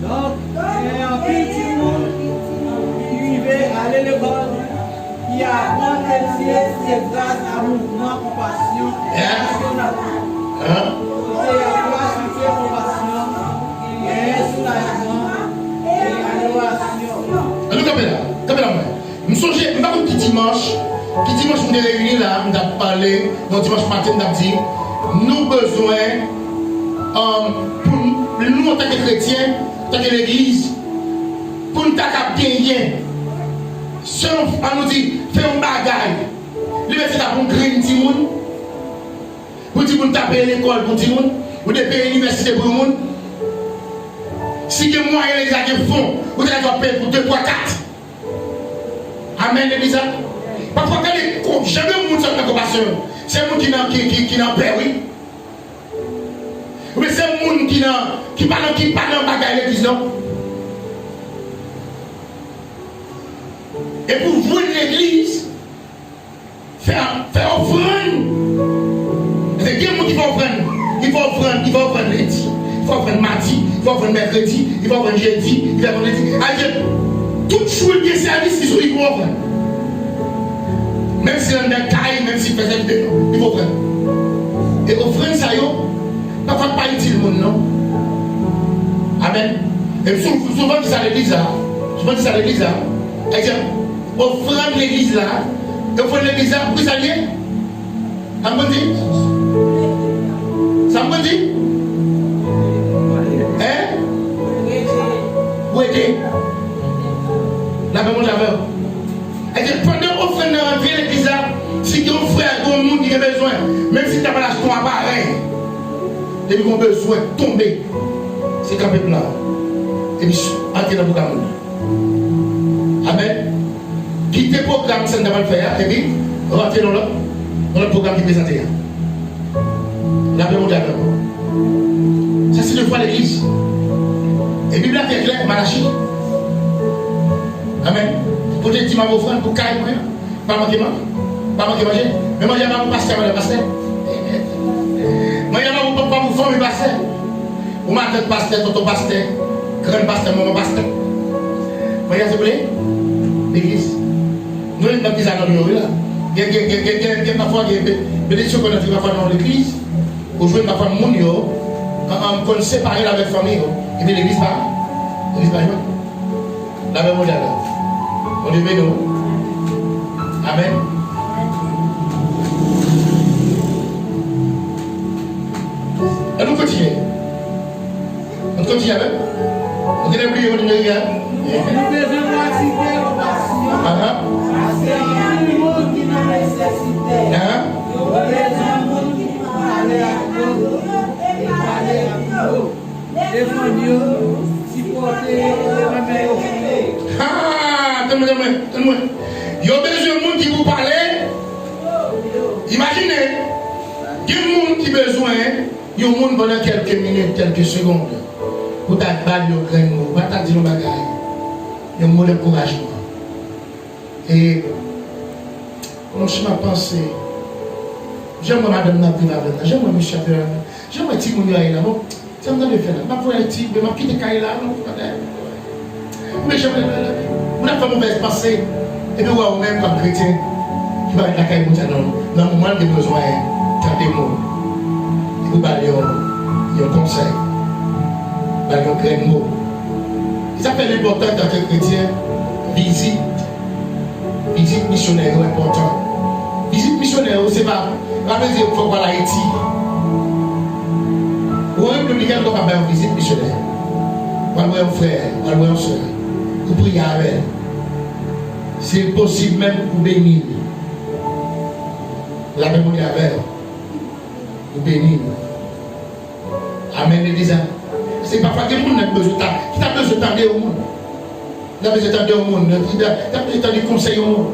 Donc, il y a un petit monde qui va aller le bord, qui apprend que c'est grâce à mouvement compassion national. Il y a grâce à compassion, il y a soulagement et adoration. Allez, capé là. Nous sommes qui dimanche, on est réunis là, on a parlé, donc dimanche matin, on a dit, nous avons besoin, pour nous en tant que chrétiens, en tant que l'église, pour nous gagner, selon, on nous dit, faire un bagage, l'université pour créer un petit monde, pour nous taper l'école pour un petit monde, pour payer l'université pour un monde. Si vous avez moyen de gagner fonds, vous allez payer pour 2, 3, 4. Amen, l'église. Parfois, quand jamais le monde s'en compassion, c'est le monde qui n'a paix, oui. Mais c'est le monde qui n'a pas de bagage l'église, non. Et pour vous, l'église, faire offrande va prendre mercredi, il va prendre jeudi, il va prendre vendredi. C'est-à-dire, tout choix de service, ils vont prendre. Même si on est caille, même si on fait des il faut prendre. Et offrande ça, parfois pas utile le monde, non? Amen. Et souvent, c'est à l'église là. Souvent, c'est à l'église là. Offrande l'église là. Offrande l'église là, vous allez? Ça me dit? Ça me dit? Hein? Où est-ce? La même chose avec. Et pendant offrande dans l'église là, si tu as un frère, un monde qui a besoin, même si tu n'as pas l'acheté un appareil, et ils ont besoin de tomber, c'est quand même là. Et puis, entrer dans le programme. Amen. Quittez le programme, ça ne va pas le faire, et puis, rentrer dans le programme qui est présenté. La même chose avec. Ça, c'est le foi de l'église. Et puis, la Bible est claire, Malachie. Amen. Pour te dire, ma offrande, pour caille, pas manquer manger. Mais moi, je vais vous pasteur, madame pasteur. Moi, je vais vous pas vous former pasteur. Vous m'attendez pasteur, tonton pasteur, grand pasteur, maman pasteur. Moi, s'il vous plaît, l'église. Nous, les gens qui sont dans le là. Il y a parfois des choses qu'on a fait dans l'église. Aujourd'hui, parfois, les gens qu'on séparé avec la famille. Et puis l'église pas. L'église pas jouée. La même chose là. On lui met nous. Amen. Et nous continuons. On continue avec. On continue à prier, on continue à prier. Nous devons pratiquer la passion. Parce qu'il y a un monde qui n'a nécessité. Il y a un monde qui peut parler à nous. Et parler à nous. Défendre, supporter, remettre. Ah, donne-moi. Il y a besoin de monde qui vous parle. Imaginez, il y a un monde qui a besoin, il y a un monde pendant quelques minutes, quelques secondes, pour t'abattre le grain, pour t'abattre le bagage. Il y a un monde de couragement. Et, franchement, pensée, j'aimerais madame Nabrina, j'aimerais monsieur Abel, j'aimerais Timouni là, ça me donne le fait. Je vais faire un petit, je vais quitter Kaila, mais j'aimerais, on n'a pas mauvaise pensée. Et puis, on même comme chrétien, qui va être la caille dans le moment de besoin, quand des mots, et vous allez un conseil, vous allez un grand mot. Ça fait l'important en tant que chrétien, visite missionnaire est important. Visite missionnaire, c'est pas dire qu'il faut voir l'Haïti. Ou même le Niger doit faire une visite missionnaire. Ou alors un frère, ou alors un soeur, ou prier avec elle. C'est possible même pour bénir. La même chose avec pour bénir. Amen, l'église. C'est parfois que le monde a besoin de temps. Qui a besoin de temps au monde? Qui a besoin de temps au monde? Qui a besoin de conseils au monde?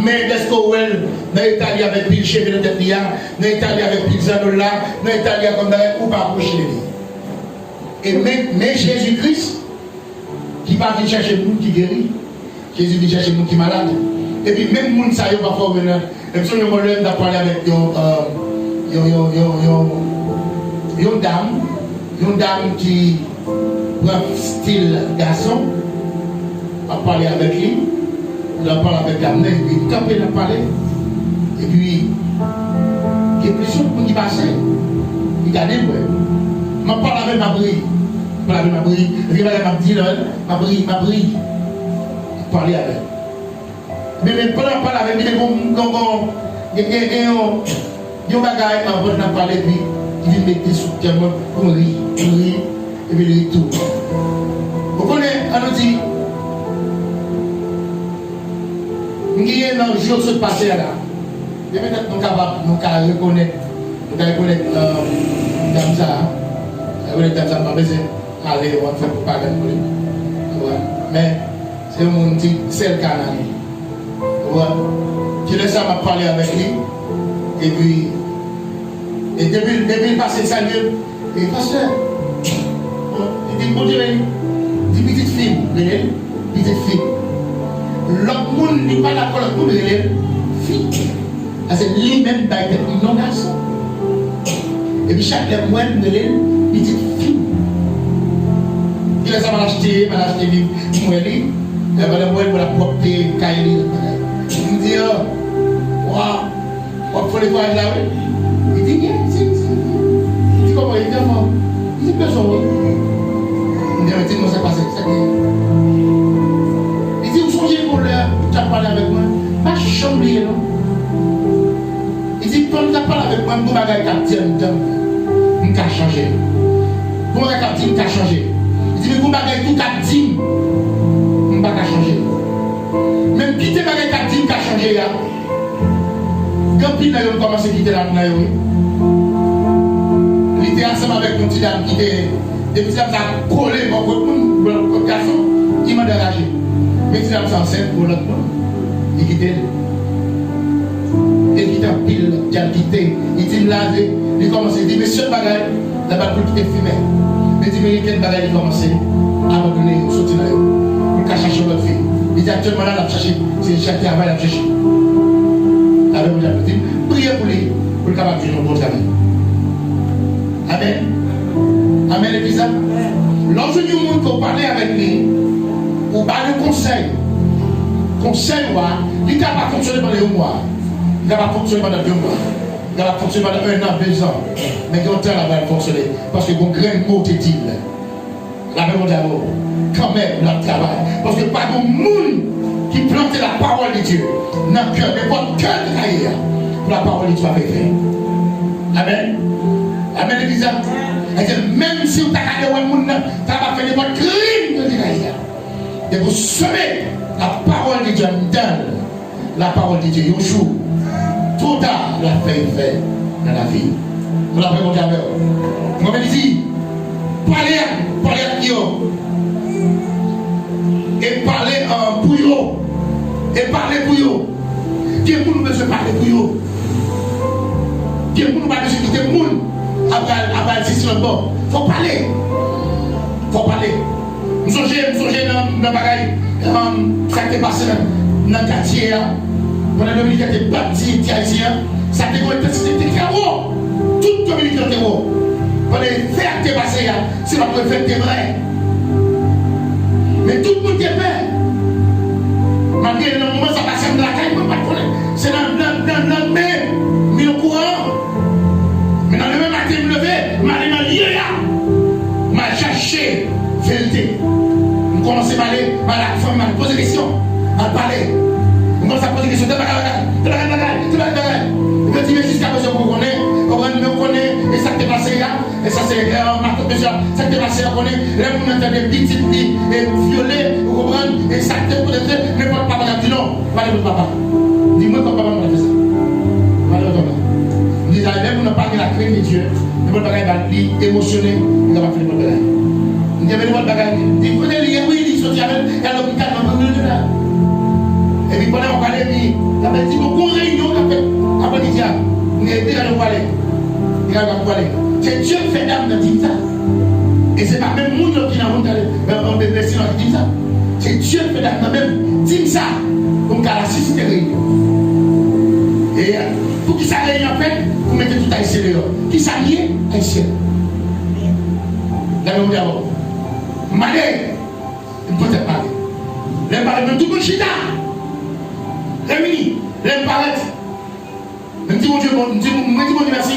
Mais est-ce que vous êtes dans l'Italie avec pile chef de tête, dans l'Italie avec pile zanola, dans l'Italie comme dans ou pas approcher de lui? Et mais Jésus-Christ, qui va venir chercher le monde qui guérit, Jésus vient chercher le monde qui est malade. Et puis même le monde, ça y est, parfois, et puis si on a parlé avec une dame qui prend style garçon, a parlé avec lui. Il a parlé avec la mère, et puis quand il a parlé, et puis il y a plusieurs gens qui passaient. Il a dit, je parle avec ma brille. Je parle avec ma brille. Je parle avec ma brille. Ma brille. Je parlais avec elle. Mais pendant qu'il parle avec elle, il y a un bagage, avant de parler, puis il vient mettre des soutiens pour me rire. Et puis il rit tout. Vous connaissez, on nous dit, nous sommes dans le jour de ce passé là. Et maintenant, nous sommes capables de reconnaître Dame ça. Dame ça, pas besoin d'aller on fait pour parler pour lui. Mais c'est mon petit, c'est le canal. Je laisse ça m'a parler avec lui. Et puis, depuis le passé, ça lui et pasteur, il dit, bon Dieu, il dit, petite fille, petite fille. L'autre monde n'est pas d'accord avec nous, mais fille. C'est lui-même qui a été non garçon. Et puis chaque mois, il dit fille. Il a ça m'a acheté livre, moi li, et ben moi pour la propre cahier. Il me dit waouh, on peut les voir là oui. Il dit bien, il dit comment il dit comment. Il dit personne. Il dit mais ça passe ça. Il dit vous songez pour l'heure, tu as parlé avec moi, pas chambrer non. Il dit quand tu as parlé avec moi, mon bagage capté dedans, on a changé. Mon bagage capté, on a changé. Il dit, mais vous bagay tout a dit, on ne va pas changer. Même quitter bagay a dit, on va changer. Quand il a commencé à quitter la vie, il était ensemble avec mon petit dame qui était, des petits dames qui ont collé mon garçon, il m'a dérangé. Mais petit dame s'enceinte pour l'autre monde. Il quittait. Il quittait en pile, il a quitté, il dit, il commence à dire, monsieur bagay, la balle pour quitter fumée. Les Américains ont commencé à abandonner au sortir là. Pour qu'à chercher votre fille. Il dit actuellement là, il a cherché. C'est chaque travail, il a cherché. La Bible dit, priez pour lui, pour le capable de vivre notre ami. Amen. Amen, l'église. Lorsque nous monde parler avec lui, ou pas le conseil. Conseil, il ne va pas fonctionner pendant 1 mois. Il ne va pas fonctionner pendant 2 mois. Il va fonctionner pendant 1 an, 2 ans. Mais quand temps, elle va fonctionner. Parce que mon grain de mot est dit. La même d'amour. Quand même, notre travail. Parce que pas de monde qui plante la parole de Dieu dans le cœur, mais votre cœur de carrière. Pour la parole de Dieu va faire. Amen. Amen, l'église. Même si vous avez regardé le monde, vous avez fait votre crime de carrière. Et vous semez la parole de Dieu dans la parole de Dieu. Un jour. Tout tard, la fait dans la vie. Vous l'avez mon diable. Moi, je dis, parlez à Dieu. Et parlez pour vous. Et parlez pour vous. Qui est pour nous besoin de parler pour vous? Qui est pour nous besoin de quitter le monde? Après le système, bon. Il faut parler. Il faut parler. Nous sommes dans le bagage. Ça qui est passé dans le quartier. Pendant le militaire était bâti, ça a été très haut. Toute communauté était haut. Pendant les fêtes qui sont passées, c'est la première fête qui est vraie. Mais tout le monde est fait. Malgré le moment, ça passe dans la caille, pas de problème. C'est dans le même, mais le courant. Mais dans le même matin, je me levais, je m'a cherché vérité. Je commençais à aller, à poser des questions, à parler. On commence à poser des questions, tu me dis, mais jusqu'à présent, vous connaissez, et ça t'est passé là, et ça c'est ça t'est passé là, on connaît, là vous m'entendez petites filles, et violées, vous comprenez, et ça t'est passé, n'importe papa a dit non, parlez votre papa. Dis-moi quand papa m'a fait ça. Parlez votre papa. Je dis, là vous n'avez pas la crainte de Dieu, votre bagage va être émotionné, il va pas faire votre bagage. Je dis, votre bagage, il faut dire, oui, il sortit avec, il y a l'hôpital, il va et puis pendant qu'on parlait, il avait dit beaucoup de réunions après qu'il y a. On était dans le palais. Il a parlé. C'est Dieu qui fait d'âme dans ça. Et ce n'est pas même nous qui avons des blessures qui disent ça. C'est Dieu qui fait d'âme dans même dit ça. Donc à la système de réunion. Et pour qu'il s'arrête en fait, vous mettez tout à essayer dehors. Qui s'allie à essayer. La même d'abord. Malais, il peut être parlé. Les parler même tout le monde chita. Réunis, les paraître. Je me dis mon Dieu, merci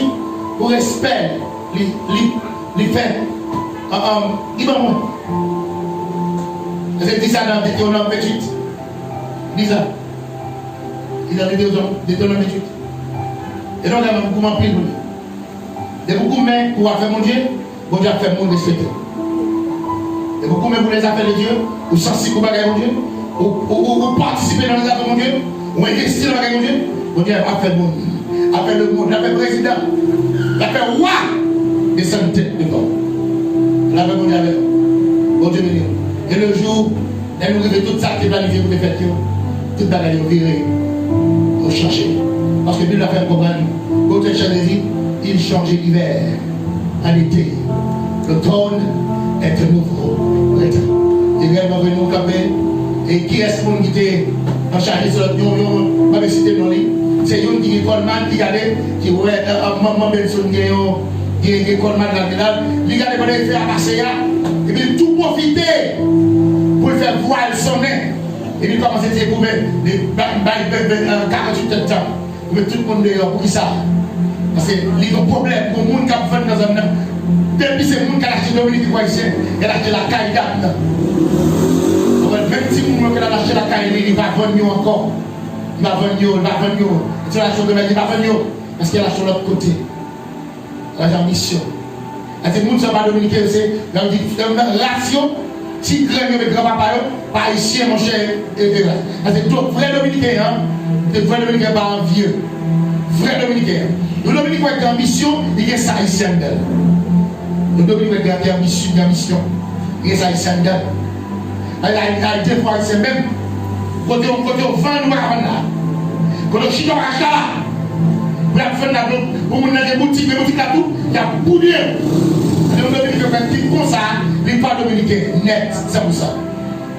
pour respect, les faits. Il va moi. Je dis ça dans Deutéronome 28. Dis ça. Il a dit Deutéronome 28. Et donc, il y a beaucoup de pile. Il y a beaucoup de mains pour faire mon Dieu, bon Dieu a fait mon respecter. Il y a beaucoup de mains pour les affaires de Dieu, ou sensibles pour bagailler mon Dieu, ou participer dans les affaires de mon Dieu. Ou investir dans la Dieu, on dit a fait le monde, a fait le monde, a fait le président, a fait roi de santé de corps. La fait mon Dieu avec bon Dieu béni. Et le jour, elle nous révèle tout ça qui est planifié pour les fêtes, toute la vie virée, pour changer. Parce que Dieu l'a fait comprendre, votre chaleur, il change l'hiver en été. L'automne est un nouveau printemps. Il est venu au camper. Et qui est-ce qu'on qui était en charge sur l'autre, on va citer non. C'est une qui est Coleman qui regardait, qui ouais, maman Benson qui il y a une école maternelle, il y a des bonnes effets à passer, et puis tout profiter pour faire voir son nez. Et puis commencer à éprouver les 48 heures de temps. Mais tout le monde dehors, pour qui ça? Parce que il y a un problème pour les gens qui viennent dans un an. Depuis ces gens qui ont acheté Dominique Haïtien, ils ont acheté la caille d'âme. Même si les gens qui ont acheté la caille, il va venir encore. Il va venir. C'est la chose de il va venir. Parce qu'il y a la chose de l'autre côté. La mission. Et c'est le monde qui va Dominique, c'est la relation. Si grand avec grand-papa, pas ici, mon cher. C'est tout vrai Dominicain, c'est vrai Dominicain, pas un vieux. Vrai Dominicain. Le Dominicain qui a ambition, il y a ça ici en d'elle. Le Dominicain qui a ambition, il y a ça ici en d'elle. Il a été fois, c'est même, quand on vend, nous va là. Quand on chie, on rachète là. Pour faire la pour des boutiques là tout, il y a beaucoup de. Le Dominicain qui comme ça, il n'est pas Dominicain, net, 100%.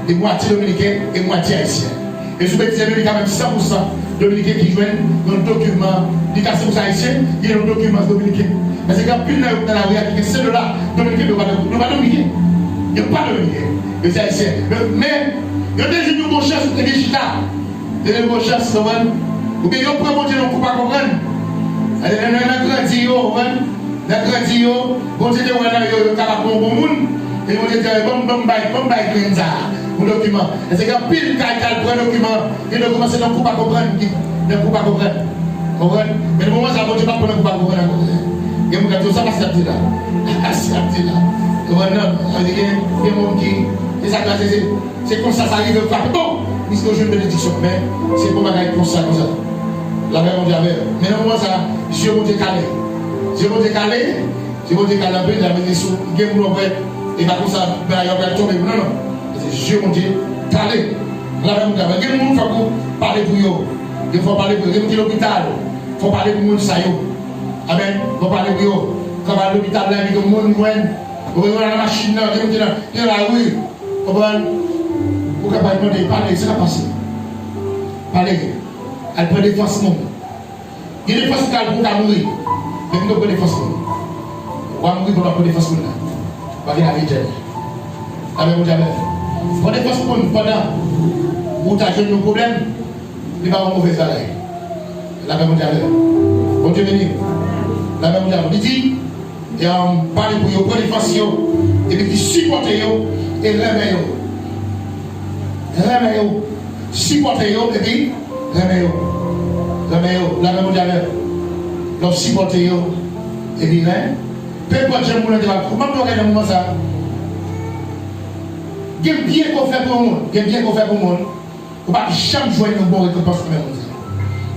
Et moitié Dominicain et moitié haïtien. Et je vais dire Dominicain même 100% Dominicain qui joue un document, il y a 100% haïtien, il y a un document dominicain. Parce que quand plus dans la réalité, c'est de là, Dominicain ne va pas Dominicain. Il n'y a pas Dominicain. Et c'est haïtien. Mais, il y a des gens qui ont chance de Gishita. Il y a des gens qui ont chance de ou bien ils ont prémonté, ils ne peuvent pas comprendre. Il y a des grandis, bon Dieu, on a capable bon monde et on dit bon ça un document. Et c'est quand pile quand prend document, il doit commencer à ne pas comprendre, comprendre. Mais le moment ça bon Dieu pas prendre pas comprendre. Et mon gars ça va sortir là. Sortir là. Non, il y a des monde qui ça c'est comme ça arrive pas. Bon, puisque je une bénédiction mais c'est pour bagaille comme ça. La même on dit mais le moment ça je vais décaler. Je vais décaler un peu, j'avais des sous, il y a et pas comme ça, il va tomber. Non, je vais décaler. Il y a des gens qui faut parler pour eux. Il faut parler pour eux. Il y a l'hôpital, il faut parler pour eux. Amen. Il faut parler pour eux. Quand on va à l'hôpital, il y a des gens qui ont la machine, il y a la rue. Pour que vous demander, parler, c'est la passé. Parler. Elle prend des forces. Il y a des forces qui ont mourir. Mais nous avons des forces. On va mourir pour nous des forces. On va venir à l'éternel. Amen. Pour des forces pendant où tu as un problème, il va avoir une mauvaise valeur. La même mondiale. Bon Dieu béni. La même mondiale. Il dit, et on parle pour vous, pour des forces, et puis qui supportent et remet. Supportent et puis remet. La même mondiale. Donc, supporter et bien, peu importe j'aime pour le débat. Comment tu regardes un moment ça? Il y a bien qu'on fait pour le monde. Il y a bien qu'on fait pour le monde. On ne va jamais jouer une bonne récompense pour le monde.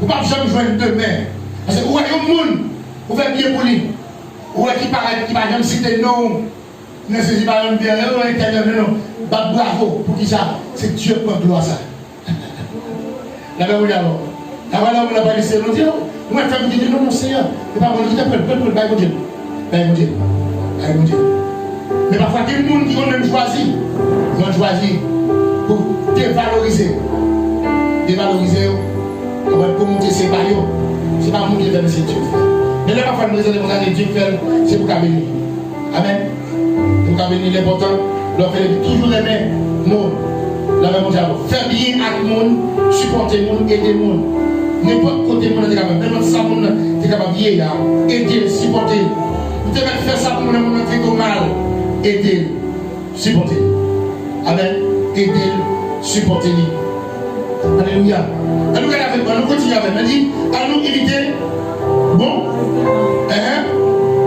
On ne va jamais jouer demain. Parce que, ouais, il y a un monde, on fait bien pour lui. Ouais, qui paraît, qui va jamais citer non. Ne saisit pas un bien, non. Bravo, pour qui ça? C'est Dieu qui prend gloire ça. La même chose. Avant, on n'a pas laissé le dire. Moi, je me dis, non, Seigneur, c'est pas mon Dieu, mon Dieu. Mais parfois, il y a des gens qui ont même choisi pour dévaloriser. Pour monter ses barrières. Ce n'est pas mon Dieu, c'est Dieu. Mais là, parfois, nous disons, Dieu fait, c'est pour qu'à bénir. Amen. Pour qu'à bénir l'important, leur faire toujours les mêmes mots. La même chose, faire bien avec le monde, supporter le monde, aider le monde. N'importe côté monde est capable, même si ça monde est capable de vieillir, aider, supporter. Vous devez faire ça pour le monde qui est mal, aider, supporter. Amen. Aider, supporter. Alléluia. On continue avec, on dit, à nous éviter, bon,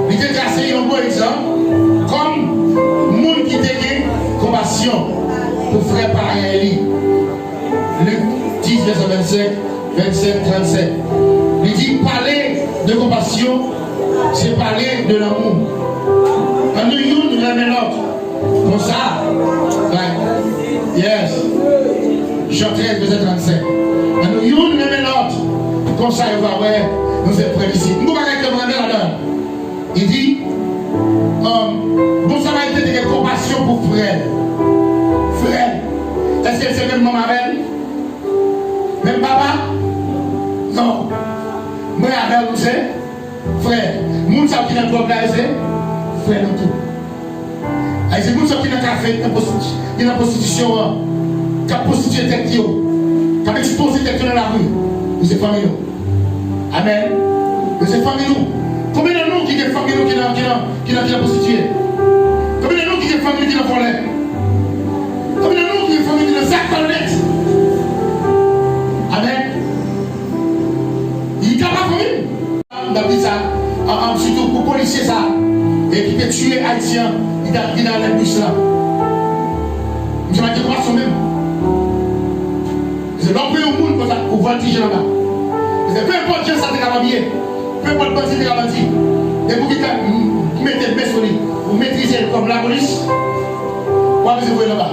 il était tracé un bon exemple, comme le monde qui était compassion pour frère pareil. Luc 10, verset 27, 37. Il dit parler de compassion, c'est parler de l'amour. Quand nous nous l'un et l'autre, comme ça, yes. Jean 13, verset 37. Quand nous nous l'un et l'autre, comme ça, il va voir, nous sommes près d'ici. Nous ne pouvons pas rester là-dedans. Il dit, bon, ça va être de compassion pour frère. Frère, est-ce que c'est même maman belle? Même papa? Non. Moi, avec vous, c'est frère. Moun sa qui dans drogue là, c'est frère dans tout. C'est moun sa qui dans café, qui dans prostitution, qui a prostitué tête qui a exposé tête dans la rue. C'est famille nous. Amen. C'est famille nous. Combien de nous qui ont famille nous qui ont prostitué? Combien de nous qui ont famille qui ont volé? Combien de nous qui ont famille qui ont sac dans le net? Amen. Il n'y a pas famille. David ça, surtout pour policier ça, et qui peut tuer Haïtien, il a les bus là. Je vais dire comment même. C'est l'empire au monde pour voltiger là-bas. C'est peu importe qui ça te capable, peu importe le bandit te capable. Et pour qui mettez le main sur lui, vous maîtrisez comme la police, vous allez vous là-bas.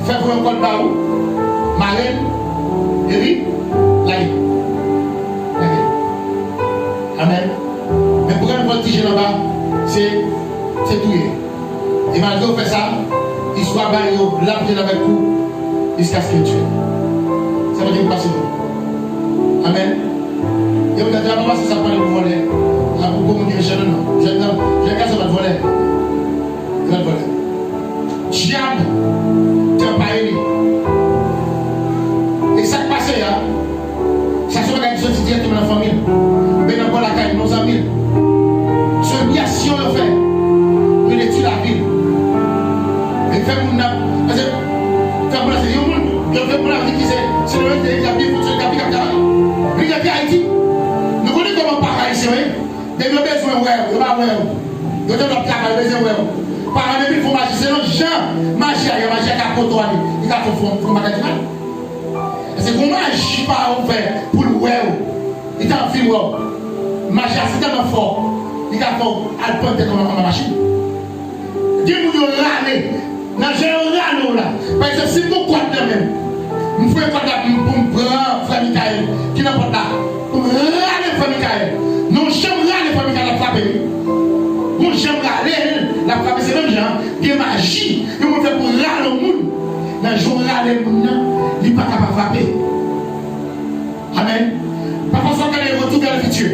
Faites-vous un code par où? Marine, et oui, là. Amen. Mais pour un voltiger là-bas, c'est tout. Et malgré vous faites ça, il soit bas, il l'a avec vous, jusqu'à ce qu'il tue. Ça veut dire que passer. Amen. Et vous dites, maman, si ça prend le volet, là, pour communiquer, je non. Je regarde ça va te voler. Il va te voler. Diable, tu n'as pas aimé. Et ça qui passe, ça se regarde sur directement dans la famille. Mais dans la caille, nos amis. C'est une biation le fait. Il est la ville. Et fait mon âme. Parce que, fait mon âme, c'est un monde. Il fait mon âme, c'est le même qui a bien fonctionné, qui a bien carré. Il a bien Haïti. Nous connaissons comment par Haïti, oui. Des besoins, ouais, il va ouais. Il doit travailler, besoin, ouais. Par exemple, il faut marcher. C'est non, Jean, magie, il y a magie à côtoyer. Il a fait pour manger. C'est qu'on magie pas on fait pour le ouais. Il t'a fait ouais. Magie, c'est tellement fort. Il a fait à pointer comme la machine. Dis-moi, il y a l'année. Dans le là. Parce que si vous comptez même, vous faites quoi pour me prendre Frère Michael qui n'a pas là. Pour me râler Frère Michael. Non, j'aime râler Frère Michael la frapper. Bon, j'aime râler la frapper. C'est même genre des magies. Ils m'ont fait pour râler au monde. Dans le jour râler au monde, il n'est pas capable de frapper. Amen. Parfois, on a des retours vers le futur.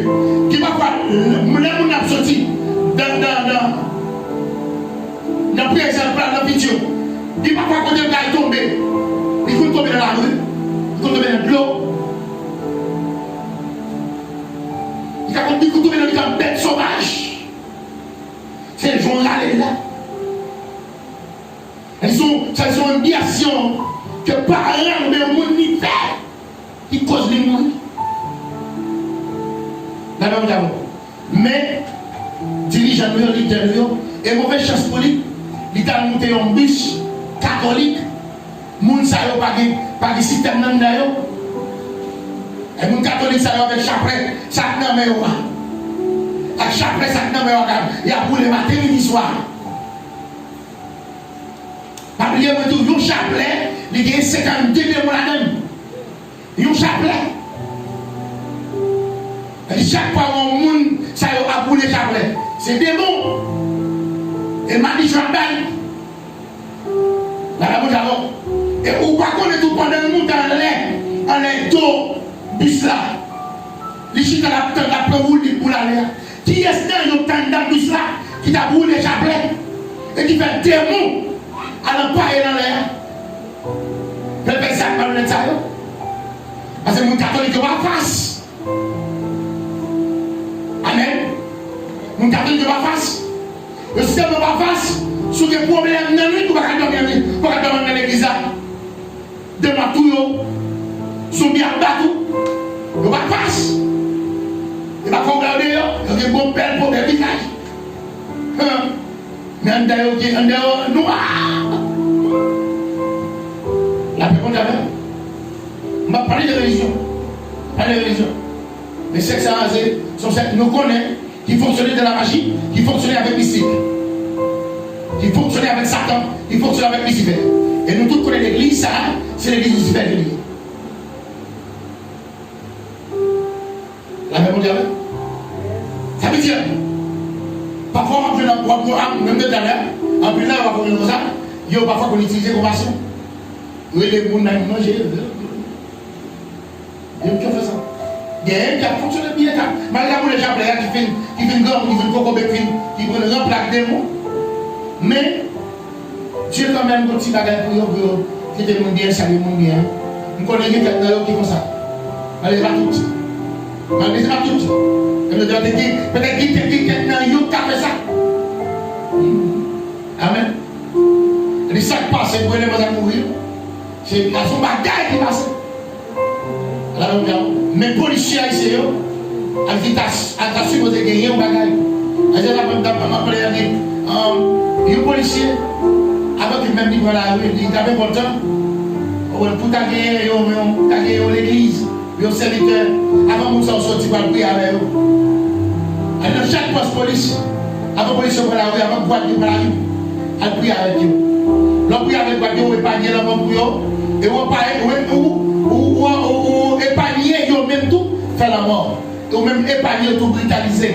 Qui parfois, les gens ont sorti dans le présent, dans le futur. Il parfois, quand il va tomber, il faut tomber dans la rue, il faut tomber dans l'eau. Il faut tomber dans une bête sauvage. C'est le jour là. Elles sont une biation que par rien, mais au monde n'y fait. Qui cause les monde. Mais, dirigeant de l'intérieur, et mauvaise chance pour lui, il a monté un bus catholique, moun sa yo pas de système nan yo. Et moun catholique sa yo avec chapelet, ça nan me yo. Avec chapelet ça nan me yo, il y a pour le matin midi soir. Pas oublier moi tout, yon chapelet, il y a 52 démons là-dedans. Yon chapelet. Chaque fois on moun ça yo a pour le chapelet. C'est démon. Et m'a dit Jordan. Et ou pas qu'on est tout pendant le monde en l'air d'eau, bus là. Les chita la roule pour l'aller. Qui est-ce que dans le bus là qui t'a brûlé chapelet et qui fait démon à l'empire dans l'air? Le père ça pas le ça. Parce que mon catholique va face. Amen. Mon catholique va face. Le système va face. Sous des problèmes, nous ne pouvons pas dormir dans l'église. Demain, tout, sont bien battus. Nous va face. Il va regarder, il y a un bon père pour le visage. Mais on est noir. La paix contre la main. On va parler de religion. Parler de religion. Les sectes arrasés sont celles que nous connaissons, qui fonctionnent de la magie, qui fonctionnent avec mystique. Qui fonctionnait avec Satan, qui fonctionnait avec Lucifer. Et nous tous connaissons l'église, ça, c'est l'église Lucifer de l'Église. La même mondiale. Ça veut dire, parfois on fait notre programme, même de l'heure, en plus là, on va faire comme ça, il y a parfois qu'on utilise comme action. Oui, les gens qui mangent, ils ont fait ça. Il y a un qui a fonctionné bien. Malgré les gens qui viennent grand, qui viennent coco, qui prennent un plaque de mots. Mais Dieu quand même un petit bagage pour eux, qui te bien, salut mon bien. Nous connaissons quelqu'un qui font ça. Allez, pas tout. Allez, pas tout. Peut-être qu'il y a quelqu'un qui a fait ça. Amen. Les sacs passent pour les gens mourir. C'est son bagage qui passe. Mais les policiers ici, ils ont supposé gagner un bagage. Les policiers, avant qu'ils même disent voilà, ils avaient bon temps. Pour gagner l'église, les serviteurs, avant qu'ils soient sortis pour prier avec eux. Alors, chaque poste police, avant que la police soit la rue, avant que la police soit la rue, elle prie avec eux. L'on prie avec eux, on épargne l'homme pour eux, et on épargne eux même tout, faire la mort. Et on même épargne tout brutaliser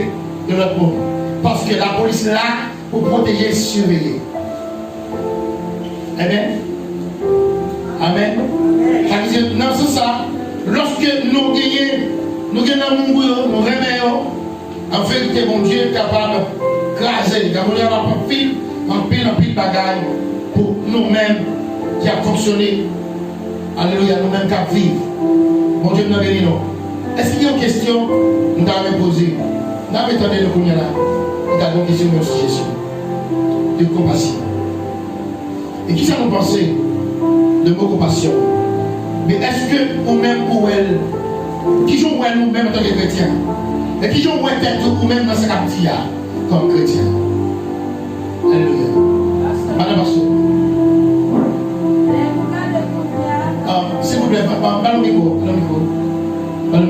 de l'autre monde. Parce que la police est là pour protéger et surveiller. Amen. Amen. Non, c'est ça. Lorsque nous gagnons nous remettons, en vérité, mon Dieu est capable de craser, d'avoir un pile bagaille pour nous-mêmes qui a fonctionné. Alléluia, nous-mêmes qui vivons. Mon Dieu, nous avons béni. Est-ce qu'il y a une question que nous avons posée? Nous avons entendu le premier là. Nous avons une question de suggestion, de compassion. Et qui ça nous pensait de mot compassion? Mais est-ce que nous-mêmes ou elle, qui jouons nous-mêmes en tant que chrétiens, et qui jouons peut-être nous-mêmes dans cette captivité comme chrétiens? Alléluia. Madame Pastor. S'il vous plaît, pas le micro. Frère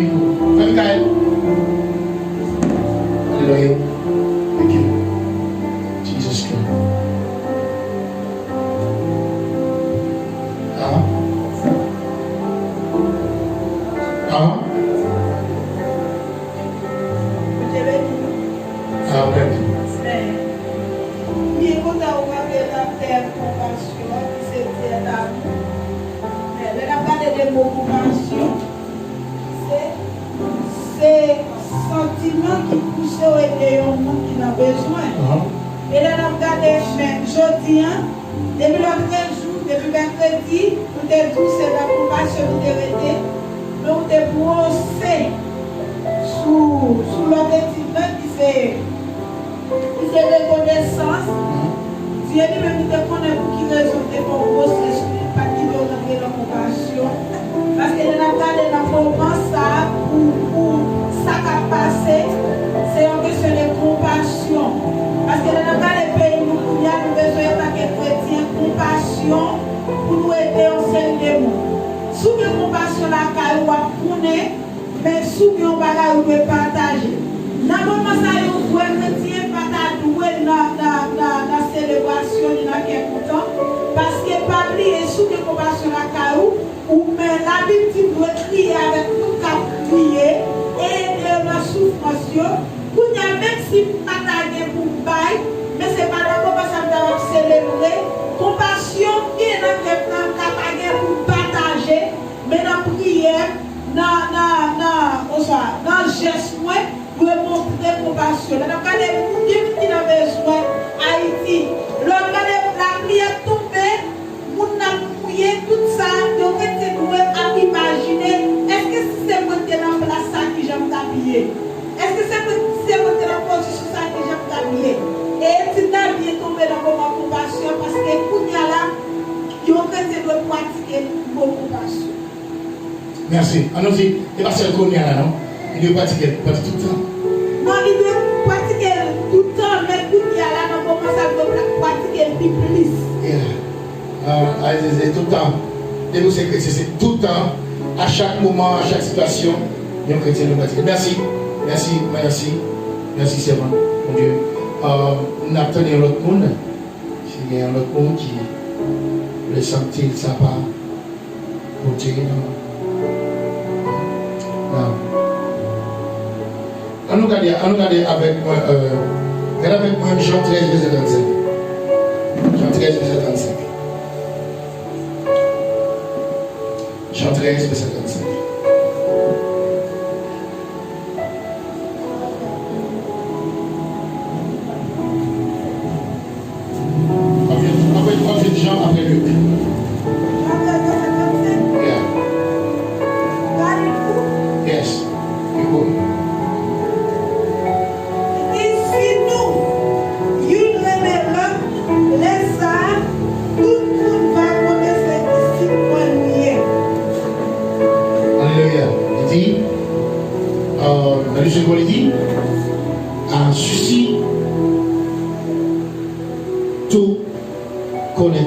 Michael. Alléluia. Thank you. Jesus Christ. C'est sentiment qui pousse au aider au monde qui a besoin. Et là, on regarde, mais jeudi, depuis le 13 jours, depuis mercredi, nous avons dit c'est la compassion de vérité. Nous avons brossé sous l'objectif qui c'est reconnaissance. Dieu lui-même nous connaît pour qui raison de brosser pas qui doit rentrer la compassion. Parce que nous avons regardé dans le moment ça pour ça qui a passé, c'est une question de compassion. Parce que dans les pays où nous avons besoin de chrétiens, compassion pour nous aider au enseignement. Sous que compassion la caille ou à connaître, mais sous que on va partager. Dans le moment ça, vous voyez chrétien pas doué dans la célébration de la content. Parce que pas oublier sous que compassion la caille ou mais la Bible doit crier avec tout cap crier et de la souffrance. Pour même si partager pour bail, mais c'est pas la compassion d'avoir célébré. Compassion qui est dans le capable pour partager, mais dans la prière, dans le geste, pour montrer compassion. Dans le cas des gens qui ont besoin, Haïti, la prière tombée, nous avons prié tout ça, donc nous avons imaginé, est-ce que c'est moi qui dans la place qui j'aime t'habiller? Est-ce que c'est moi qui dans la position qui j'aime t'habiller? Et tu t'as bien tombé dans le moment de compassion parce que pour y aller, il faut pratiquer beaucoup de compassion. Merci. Allons-y. Et parce que le là, non? Il doit pratiquer tout le temps. Non, il doit pratiquer tout le temps, mais pour y aller, on commence à pratiquer plus. C'est tout le temps. Et nous, c'est tout le temps, à chaque moment, à chaque situation, nous chrétiens nous pratiquons. Merci, c'est bon, mon Dieu. Nous attendons l'autre monde. S'il y a un autre monde qui le sentit, ça va continuer. On nous regarde avec moi, Jean 13, verset 35. Jean 13, verset 35. Jean 13, verset 35.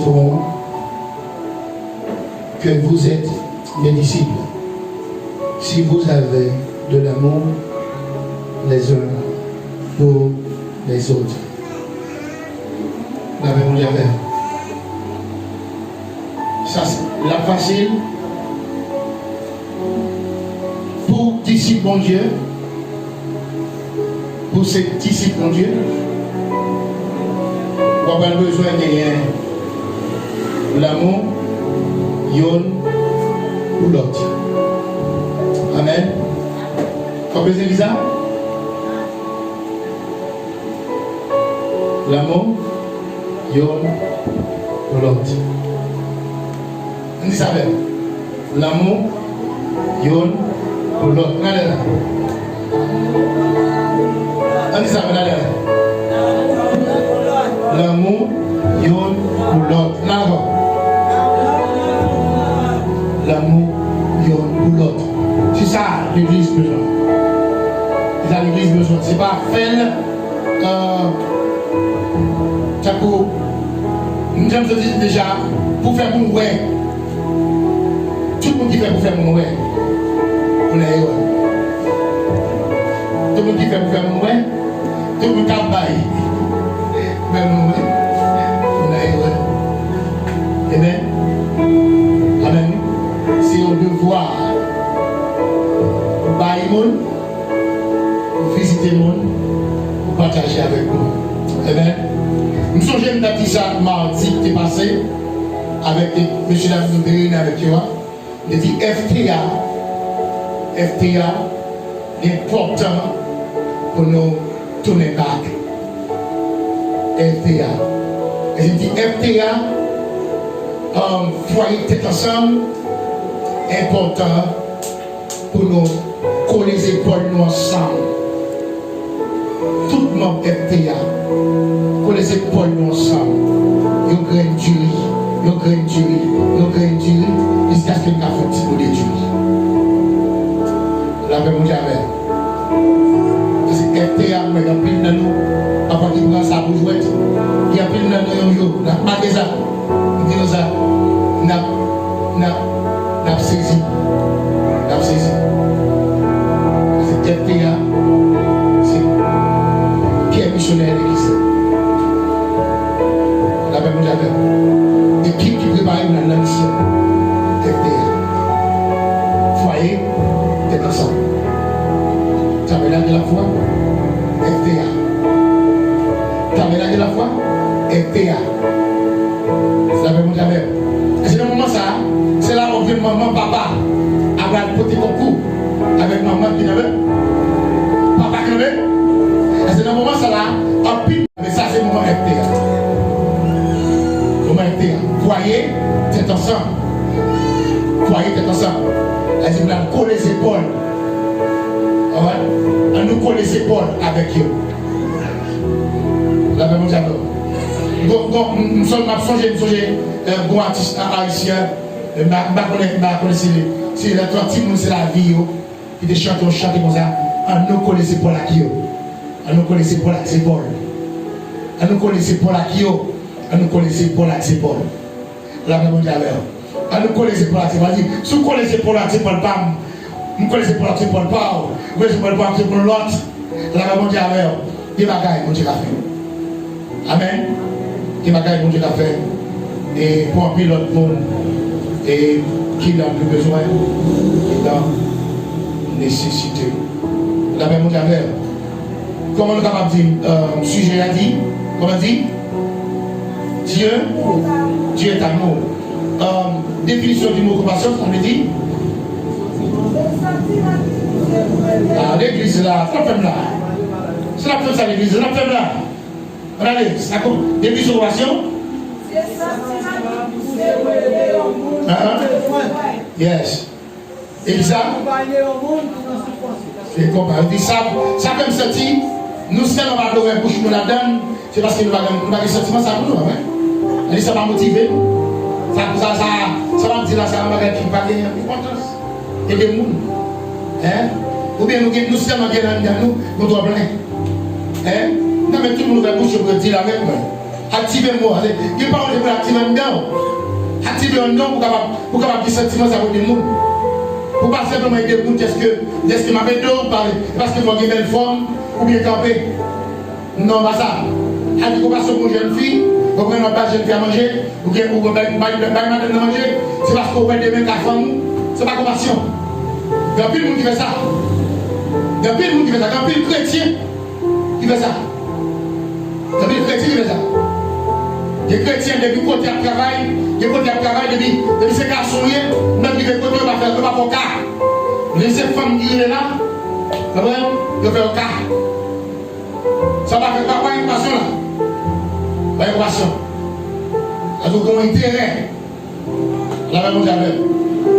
reconnaîtront que vous êtes mes disciples si vous avez de l'amour les uns pour les autres. La même manière. Ça, c'est la facile pour disciples mon Dieu, pour ces disciples mon Dieu. On a besoin de l'amour, yon ou l'autre. Amen. Comprenez Lisa? L'amour, yon ou l'autre. On dit ça même. L'amour, yon ou l'autre. Regardez là. On dit ça, regardez là. L'amour, yon ou l'autre. Là-bas. L'amour, yon ou l'autre. C'est ça l'église besoin. C'est ça l'église besoin. C'est pas faire. Nous sommes déjà pour faire mon ouais. Tout le monde qui fait pour faire mon ouais. On est heureux. Tout le monde qui fait pour faire mon ouais. Tout le monde qui a baillé. Même mon ouais. On est heureux. Amen. Amen. C'est un devoir. Pour bailler le monde. Pour visiter le monde. Pour partager avec nous. Amen. Nous sommes jeunes d'être ça mardi qui est passé avec M. David avec toi. Il dit FTA important pour nous tourner back. FTA. Et il dit FTA, foyer tête ensemble, important pour nous coller les épaules nous ensemble. Tout le monde FTA. Pour les épaules nous ensemble, nous grain du riz, jusqu'à ce que nous fassions un petit peu de riz. La paix mon Dieu. Parce que FTA, il y a pile de nous, papa qui prend sa bourgeoise, il y a pile de nous, il y a magasin, il y a ça, n'a saisi. Parce que FTA, c'est Pierre missionnaire de l'église. Équipe qui prépare la mission. FTA. Foyer, t'es ensemble. Tu as ménagé la foi? FTA. Tu as ménagé la foi? FTA. C'est la même chose. Et c'est le moment ça, c'est là où on vient maman, papa, avec le petit concours, avec maman qui n'avait, papa qui n'avait. Et c'est le moment ça là, en pile, mais ça c'est le moment FTA. Foyer, c'est ensemble. Foyer, c'est ensemble. Elle dit, on colle les épaules. On nous colle les épaules avec eux. La même chose. Donc, nous sommes un bon artiste haïtien. Je connais, c'est la petite, c'est la vie. Il chante comme ça. On nous colle les épaules avec eux. On nous colle les épaules avec eux. On nous colle les épaules avec eux. On nous colle les épaules avec eux. La même chose. On nous colle les épaules avec eux. Si on colle les épaules avec eux, on colle les épaules avec eux, on colle les épaules avec eux, l'autre. La même chose. Il va gagner mon Dieu qu'a fait. Amen. Il va gagner mon Dieu qu'a fait. Et pour un pilote monde et qui n'a plus besoin, qui n'a nécessité. La même chose. Comment on est capable de dire, sujet a dit, comment on dit? Dieu est amour. Définition du mot compassion, on le dit. L'église est là, c'est la femme là. C'est la femme ça l'église, c'est la femme là. Regardez, définition de compassion. Yes. Et ça? C'est comme ça. Ça comme ça dit, nous sommes dans la bouche nous la donne, c'est parce que nous n'avons pas de sentiment ça pour nous. Et ça va motiver. Ça va dire là, ça va qui va gagner importance. Et des gens. Ou bien nous sommes dans nous doit plein. Non mais tout le monde va bouche pour dire avec moi. Activez-moi. Il n'y a pas de activer un nom. Activer un nom pour capable dire sentiment ça pour des gens. Pour pas simplement aider les gens, est-ce que m'a fait d'eau parler parce que vous avez une belle forme ou bien camper. Non, pas ça. Avec compassion pour une jeune fille, vous prenez une jeune fille à manger, ou bien vous prenez madame à manger, c'est parce que vous prenez des mains à la femme, c'est pas compassion. Il y a plus de monde qui fait ça. Il y a plus de monde qui fait ça. Il y a plus de chrétiens qui fait ça. Il y a plus de chrétiens qui fait ça. Les chrétiens, depuis côté à travail, depuis ces garçons, même qui veulent côté, on va faire un cas. Mais ces femmes qui sont là, ils vont faire un cas. Ça va faire pas une passion là. Pas une passion. Ça doit avoir un intérêt. La même chose avec.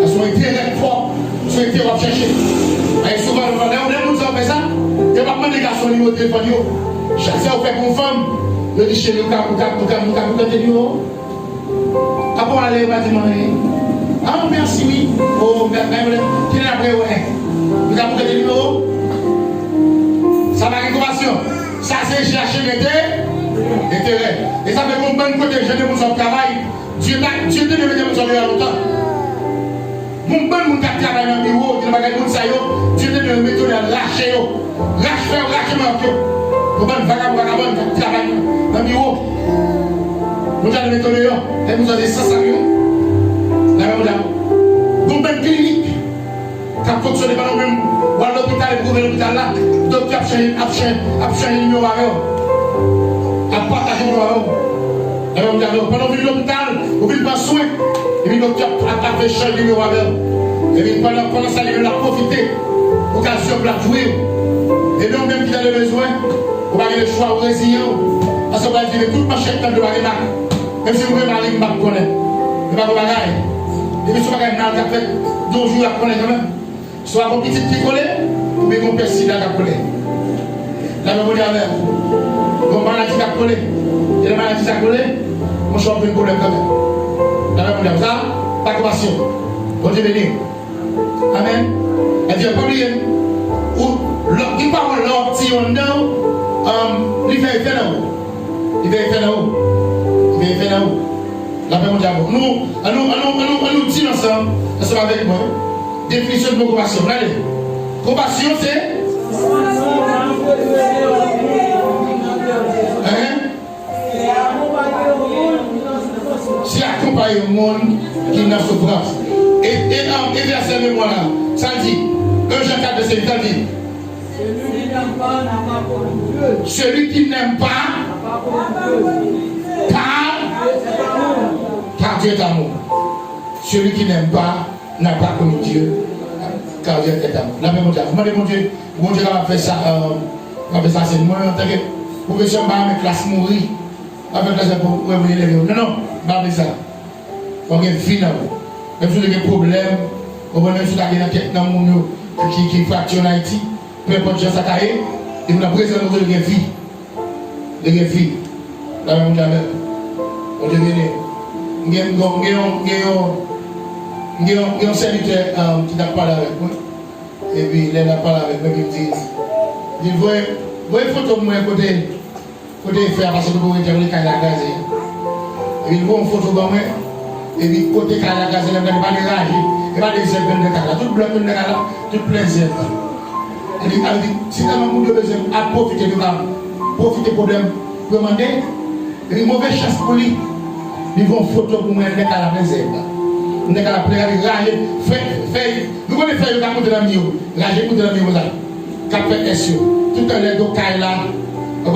Elles sont intérêt fort. Elles sont intérêt à chercher. Et souvent, on fait ça. Il n'y a pas de garçons au niveau de téléphone. Chaque fois, on fait pour une femme. Je dis chez nous, après aller au bâtiment, ah merci oui, oh qui est après ouais, vous avez des numéros, ça va réclamation, ça c'est chercher l'intérêt, et ça fait qu'on bonne côté jeune pour son travail, Dieu te devait te mettre longtemps. Mon bon monde qui travaille dans le bureau, qui n'a pas de monde ça Dieu te devait mettre lâcher lâcher pour bonne vagabonde qui travaille dans le bureau. Nous allons mettre le lion, et nous avons 100 millions. La même dame. Nous avons une clinique qui a fonctionné par nous-mêmes. Ou à l'hôpital, et pour l'hôpital là, le docteur a changé le numéro avec eux. A partagé le numéro avec eux. La même dame. Pendant que l'hôpital, on vient pas soin, et puis le docteur a fait changer le numéro avec eux. Et puis pendant ça, il a profité pour qu'elle soit jouer. Et donc, même qui a le besoin, on va avoir le choix résilient. Parce qu'on va dire toute ma chèque de la démarque. Même si vous pouvez parler, je ne connais pas. Je ne connais pas. Et puis, si vous avez un fait 2 jours à connaître quand même. Soit mon petit qui collé, ou bien mon persille à coller. La même chose avec mon maladie à coller. Et la maladie à coller, mon champion de problème quand même. La même chose, ça, pas de passion. Bon Dieu béni. Amen. Elle dit, pas oublier. Il parle de l'ordre, si on a, il fait effet là-haut. Il va faire là-haut. Il va faire là-haut. La paix mondiale. Nous disons ensemble avec moi. Définition de compassion. Regardez. Compassion, c'est. C'est accompagner le monde qui n'a pas souffrance. Et verset mémoire là. Ça dit. 1 Jean 4 de cette vie. Celui qui n'aime pas, car Dieu est amour. Celui qui n'aime pas n'a pas connu Dieu, car Dieu est amour. La même chose. Mon Dieu va faire ça. C'est moi en tant que professeur, ma classe mourir. Avec la pour les non, non, pas ça. On a une vie dans vous. Même si vous avez des problèmes, même si vous avez une tête dans le monde qui fracture en Haïti, peu importe ce que ça a été, et vous avez présenté de la vie. De la vie. La même chose. On devient. Il y a un serviteur qui n'a pas parlé avec moi. Et puis il a parlé avec moi. Il dit, voyez photo de moi côté faire parce que vous pouvez dire que la gaz. Et puis il voit une photo de moi. Et puis côté la gaz, il n'y a pas de rage. Il n'y a pas de zèbre de gaz. Tout blanc de gaz, tout plein de zèbre. Il dit, si tu as un besoin à profiter de ça, profiter du problème, vous demandez, il y a une mauvaise chance pour lui. Ils vont photo pour moi, il y a la plein zèbre. Il y a la plein rage. Vous pouvez faire le côté de la mieux. Rage côté de la mieux. Cap fait SEO. Tout un l'air de là. Vous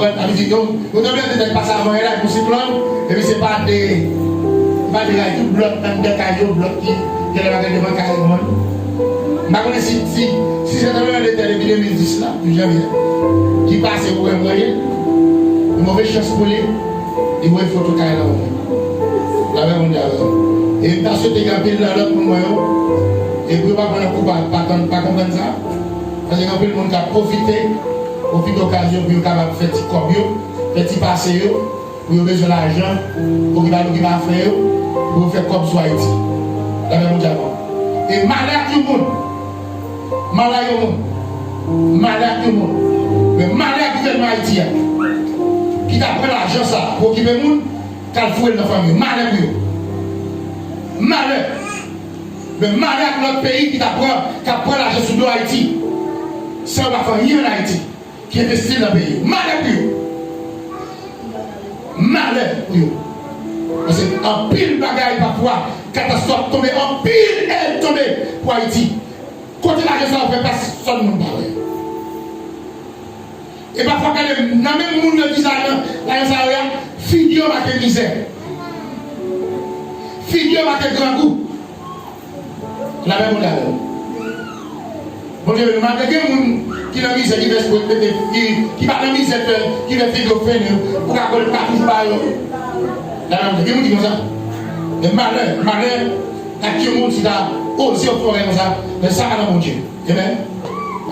devez passer avant là pour cyclone. Et puis c'est pas des. Pas des rails, tout bloc, même des cailloux, bloc qui est devant le carré. Je sais si c'est dans le détail depuis 2010 là, qui passe pour un moyen, une mauvaise chance pour lui, il voit une photo carré là. La même chose. Et parce que tu es capable de l'autre pour moi, et puis pas comprendre ça, parce que le monde a profité de l'occasion pour faire des petits copies, des petits passés, pour besoin d'argent, pour qu'il va faire, pour faire comme soit Haïti. La même chose. Et malheur tout le monde. Malheur tout le monde. Mais malheur gouvernement haïtien. Qui qui t'a pris l'argent ça pour occuper le monde, qu'elle fout dans la famille. Malheur pour eux. Malheur. Mais malheur avec notre pays qui prend l'argent sur l'eau Haïti. Ça va faire rien en Haïti qui investit dans le pays. Malheur pour eux. Malheur pour eux. Parce qu'en pile bagaille parfois, catastrophe tombée, en pile elle tombée pour Haïti. Côté l'argent ça, on ne fait pas son monde parler. Et parfois, quand dans le même monde de design, figure ma misère. Figure ma grand goût. La même chose. Bon Dieu, malgré que les gens qui ont misère, qui va dans misère, qui va faire pour qu'on ne pas toujours pas. La même chose. Il y a des gens qui disent ça. Mais malheur, à qui le monde qui a osé faire comme ça, mais ça va dans mon Dieu. Amen.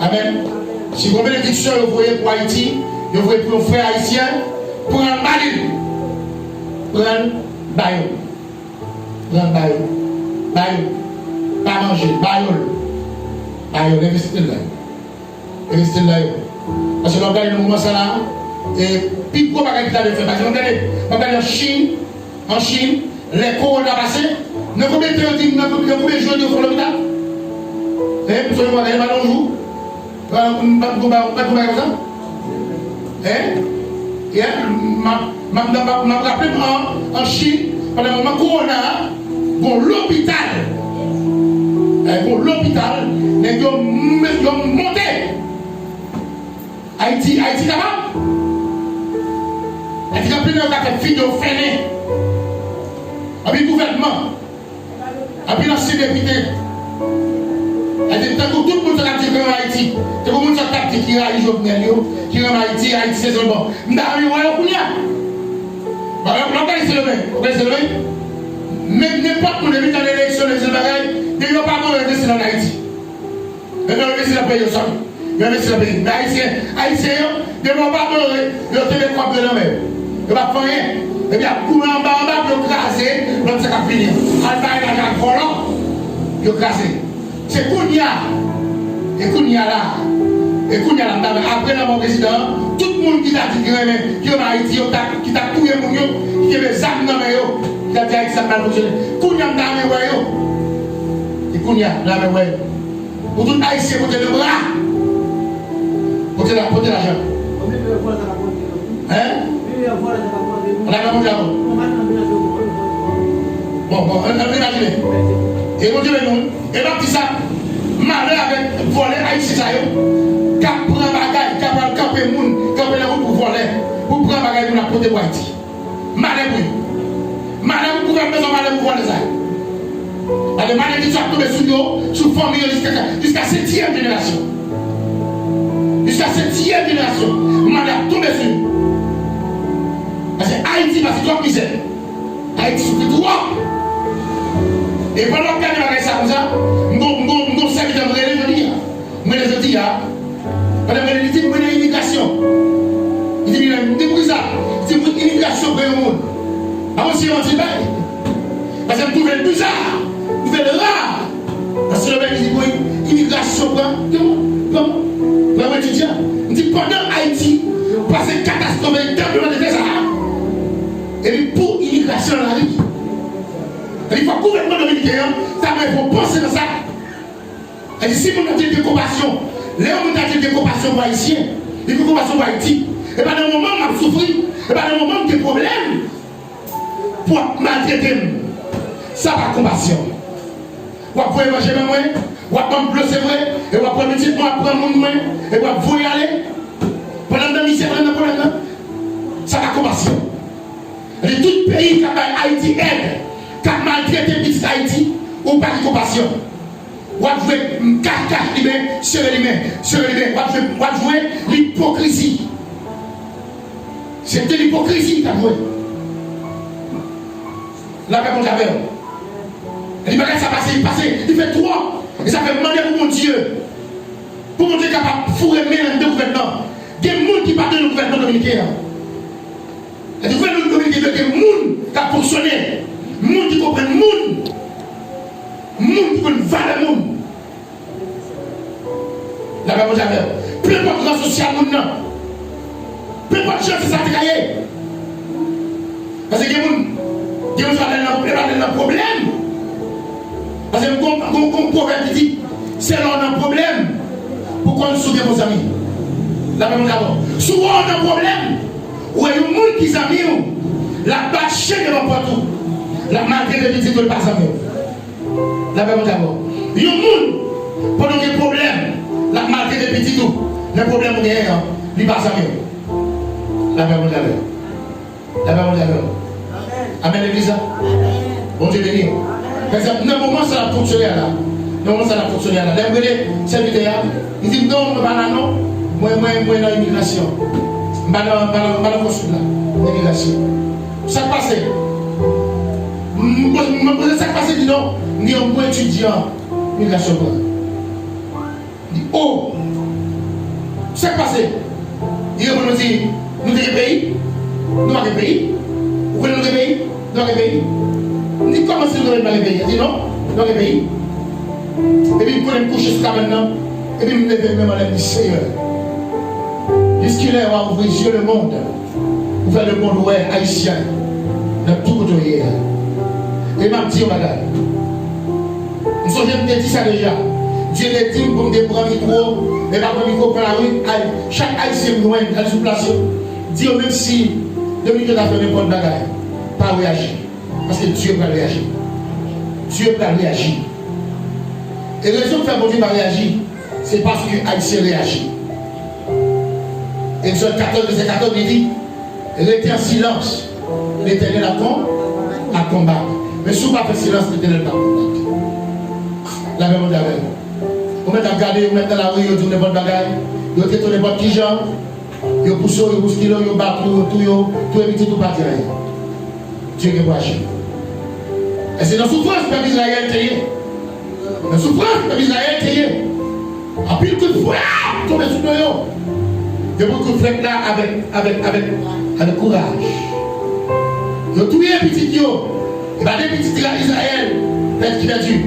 Amen. Si vous avez bénédiction, vous voyez pour Haïti, vous voyez pour nos frères haïtiens, pour un malin, pour un baillot, pas manger, baillot, investissez là. Parce que l'on gagne le moment ça là, et puis pourquoi pas qu'il a fait? Parce que l'on gagne en Chine, les corona passés, nous combien de jours de l'hôpital? Vous savez, vous avez mal au jour? Pas de comme ça? Je me rappelle en Chine, pendant le moment corona, bon l'hôpital, ils ont monté. Haïti là-bas. Haïti a pris une vidéo fenée. Avec le gouvernement, avec l'ancien député. Tout le monde a dit que Haïti, tout le monde a dit qu'il y a Jovenel, qui est Haïti, c'est seulement. Mais n'importe où, depuis l'élection des États-Unis, il n'y a pas de investir en Haïti. Il y a investir dans le pays. Il y a investir dans le pays. Mais Haïtiens, ils ne vont pas mourir. Ils ont télé quoi de la mer. Ils ne vont pas faire rien. Et bien, pour en bas, ils ont crasé, donc ça va finir. Alpha et la volant, ils ont crasé. C'est Kounia. Et Kounia là. Après mon président, tout le monde qui t'a dit qu'il y a Haïti, qui t'a tué mon yo, qui a des armes dans mes yo, qui a dit que ça va fonctionner. Kounia dans mes yo. Et Kounia dans mes yo. Pour tout Haïtien, pour le bras. Pour l'argent. Hein? On a pas mangé. Bon, on a imaginé. Et mon Dieu, et donc, ça, malheur avec voler Haïtien, cap prend bagaille, cap camper moun, camper la route pour voler, pour prendre bagaille pour la côté de Haïti. Malheur pour malheur pour faire maison, malheur pour voler ça. Alors, malheur qui soit tombé sous famille jusqu'à 7e génération. Jusqu'à 7e génération, malheur tombé sur. Parce que Haïti, parce que toi, misère. Haïti souffre droit. Et pendant que je regarde ça comme ça, je sais que je dis, pendant que je dis, une immigration. Il dit, il ça. C'est une immigration pour le monde. Avant, si on dit, parce que vous trouvez bizarre, vous trouvez rare. Parce que le mec dit, immigration, comment? Pour étudiant. Il dit, pendant Haïti, parce que catastrophe, il y a des ça. Et puis pour immigration dans la vie. Il faut que le gouvernement dominicain, ça faut penser dans ça. Et si on a dit de compassion, les hommes ont dit de compassion pour Haïtiens, de compassion pour Haïti, et bien dans le moment où on a souffert, et bien dans le moment où il y a des problèmes, pour maltraiter, ça va compassion. On va pouvoir manger même moins, on va prendre bleu, c'est vrai, et on va prendre petit, on va prendre mon moins, et on va vous y aller. Pendant la misère, pendant le problème, ça va compassion. Et tout pays qui a Haïti aide, qui a maltraité petit Haïti, ou pas de compassion. On va jouer caca, sur les mains, on va jouer l'hypocrisie. C'était l'hypocrisie qui a joué. La paix contre la paix. Il va ça passer, il fait trop. Et ça fait demander pour mon Dieu. Pour mon Dieu capable de fourrer le gouvernement. Il y a des gens qui partent de le gouvernement dominicain. Et le gouvernement dominicain, il y a des gens qui ont fonctionné. Des gens qui comprennent le monde. Des gens qui connaissent le monde. La paix contre la paix. Peu importe la social, peu importe la chose, c'est ça qui est. Parce que il y a un problème. Parce que mon proverbe dit, c'est là on a un problème. Pourquoi nous souvenons vos amis? La même d'abord. Souvent on a un problème. Où il y a un monde qui s'amuse, la bâche devant partout. La malgré les petits de pas amis. La même d'abord. Il y a un monde, pendant qu'il y a un problème, la malgré les petits tout, le problème est il passe amis. La même d'abord. La même d'abord. Amen l'église. Bon Dieu béni. Par exemple, dans le moment ça a fonctionné là. Dans le moment ça a fonctionné là. C'est vidéo. Il dit non, non. Moi dans l'immigration. Dans consul là. L'immigration. Ça passe. Ça passe dit non. Ni un bon étudiant. L'immigration. Il dit oh. Ça passe. Il nous dit nous sommes pays. Nous sommes pays. Vous voulez nous pays? Dans les pays. On dit comment c'est dans les pays? Il dit non, dans les pays. Et puis, il me coucher jusqu'à maintenant. Et puis, il me lève même à l'aide du Seigneur. Puisqu'il est à ouvrir le monde. Ouvrir le monde, ouais, haïtien. Dans tout côté. Et m'a dit, madame. Nous sommes dit ça déjà. Dieu l'a dit pour me prendre le micro. Et pas prendre le micro pour la rue. Chaque haïtien, elle sous place. Dis même si. Dominique a fait n'importe quoi, pas réagir. Parce que Dieu va réagir. Dieu va réagir. Et la raison pour faire que Dieu va réagir, c'est parce que Haïtien réagit. Exode 14, verset 14, il dit restez en silence. L'Éternel a combattre. Mais si vous ne faites pas silence, l'Éternel va combattre. La même chose avec vous. Vous mettez à regarder, vous mettez dans la rue, vous tournez votre bagaille, vous tournez votre petit genre. Yo pousse, yo bouscule, yo bat, tout éviter tout partir. Dieu qui va agir. Et c'est dans la souffrance que le Israël était. Dans la souffrance que Israël était. En plus, coup de fouet, tomber sur nous. Il y a beaucoup de fouet là avec courage. Ils ont tué les petits yo. Il y a des petits gars d'Israël qui perdus.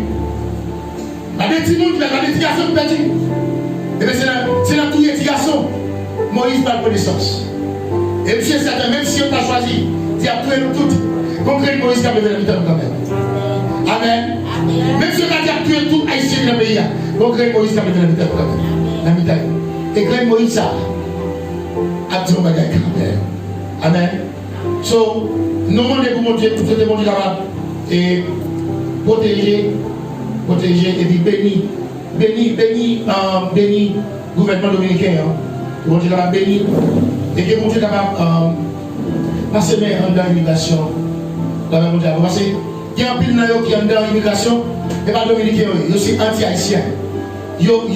Il y a des petits gens qui perdus, des petits garçons qui perdus. Et bien c'est dans tous les petits garçons. Moïse n'a pas de connaissance. Et puis c'est certain, même si on t'a choisi, tu as tué nous toutes. Concrètement, Moïse a levé la vie quand même. Amen. Même si on a tué tout haïtien dans le pays, concrètement, Moïse a levé la vie quand même. Et quand Moïse a dit au bagage quand même. Amen. So, nous demandons pour mon Dieu, pour tout le monde capable et protéger et puis béni le gouvernement dominicain. Bon Dieu va bénir et que mon Dieu va passer dans l'immigration. Parce qu'il y a un pile qui est dans l'immigration et pas dominicain, ils sont anti-haïtiens. Ils ont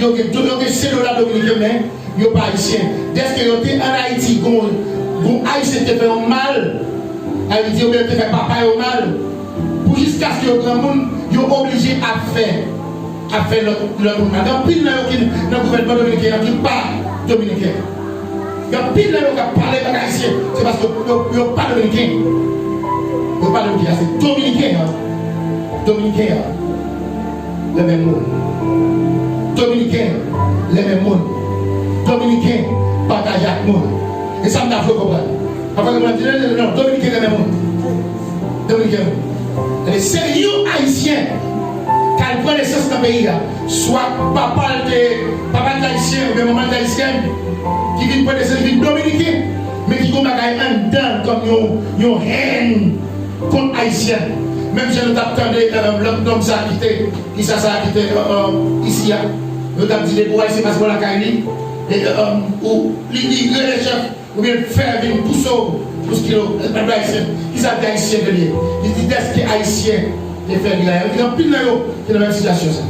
cellulaire dominicain, mais ils ne sont pas haïtiens. Dès que ils étaient en Haïti, les haïtiens te fait mal, Haïti te fait papa mal, pour jusqu'à ce que le grand monde sont obligés à faire leur monde. Dans pile dans le gouvernement dominicain, qui parle dominicain. Il y a pile de gens qui parlent de haïtien. C'est parce qu'ils ne sont pas dominicains. Ils ne sont pas dominicains. C'est dominicain. Dominicain. Le même monde. Dominicain. Le même monde. Dominicain. Partage avec le monde. Et ça me fait comprendre. Après, je me dis non, dominicain, le même monde. Dominicain. Les sérieux haïtiens. Quand ils prennent naissance dans le pays, soit papa d'haïtien ou bien maman d'haïtienne, qui viennent prendre naissance dominicain, mais qui ont un dedans comme une haine contre haïtien. Même si nous avons l'homme qui s'est quitté ici, nous avons dit pour haïtien parce qu'on a caillé, ou les chefs, ou bien faire une pousseau, pour ce qu'il y a haïtien, qui s'est haïtien de lui. Il dit est-ce que haïtien et faire il y a plus de qui est dans la même situation.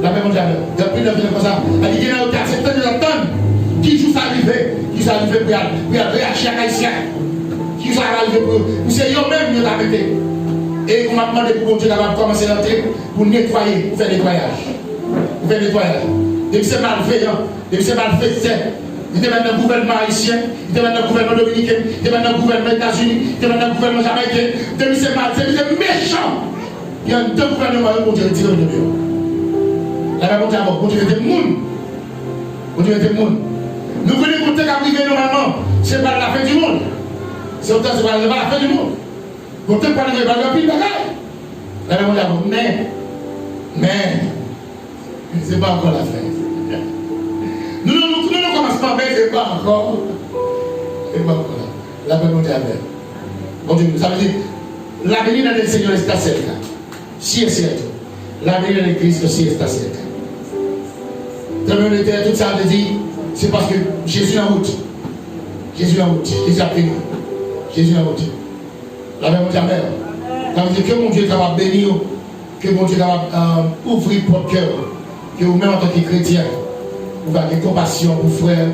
La même chose, il y a plus de comme ça. Il y a des tonnes qui jouent ça arrivé, qui sont arrivés pour réagir à haïtien, qui sont arrivés pour. C'est eux-mêmes qui ont arrêté. Et on m'a demandé pour Dieu d'avoir commencé à entrer pour nettoyer, pour faire nettoyage. Pour faire nettoyage. Depuis c'est mal fait, depuis c'est mal fait, c'est. Il était maintenant le gouvernement haïtien, il était maintenant le gouvernement dominicain, il était maintenant le gouvernement États-Unis, il était maintenant le gouvernement jamaïcain. Depuis c'est mal, c'est méchant. Il y a deux gouvernements pour Dieu retirer de Dieu. La même chose pour Dieu était monde. Pour Dieu était monde. Nous voulons compter qu'à arriver normalement, c'est pas la fin du monde. C'est autant, c'est pas la fin du monde. Pourtant, pas le bagaille, puis le bagaille. La même chose, mais, c'est pas encore la fin. Nous ne commençons pas, mais c'est pas encore. C'est pas encore là. La paix monte à l'air. Bon Dieu, ça veut dire, l'avenir del Señor está cerca. Si es cierto. L'avenir de Cristo si está cerca. Dans le tout ça veut dire, c'est parce que Jésus est en route. Jésus est en route. Jésus a fini. Jésus est en route. La paix monte à l'air. Ça veut dire que mon Dieu est capable de bénir, que mon Dieu est capable d'ouvrir votre cœur, que vous-même en tant que chrétien, vous avez compassion pour frère,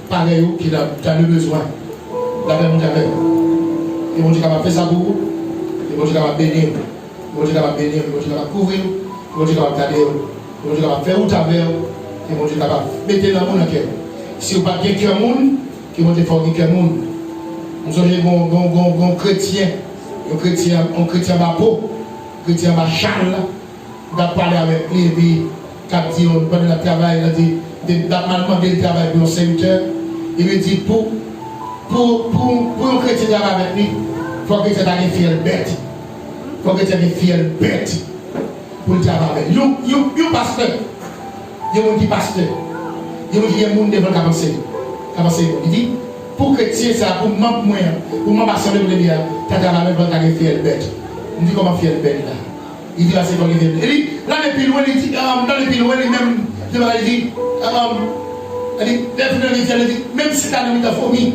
pareil qui a le besoin. La paix monte à l'air. Et mon Dieu est capable de faire ça pour vous. Et mon Dieu est capable de bénir. Mon Dieu est capable de bénir. Mon Dieu est capable de couvrir. Mon Dieu est capable de garder. Mon Dieu est capable de faire route avec. Et mon Dieu est capable de mettre dans le monde. Si vous n'avez pas de cœur monde, que mon Dieu fait un cœur monde. Nous avons un chrétien. Un chrétien bas peau. Un chrétien bas châle. On va parler avec lui. Et puis, quand on prend le travail, il a dit, demandé le travail pour un serviteur. Il me dit, pour un chrétien travailler avec lui, il faut que tu aies une fière bête. Il faut que tu aies une fière bête pour le travail avec lui. Un pasteur, il y a un qui pasteur, il y a un monde devant commencer. Il dit, pour chrétien, ça, pour moi, passer le premier, tu as travaillé avec une fière bête. Il dit, comment fière bête là? Il dit, là, c'est comme il dit. Il dit, là, les pilouins, il dit, dans les pilouins, lui-même, il dit, même si tu as une phobie,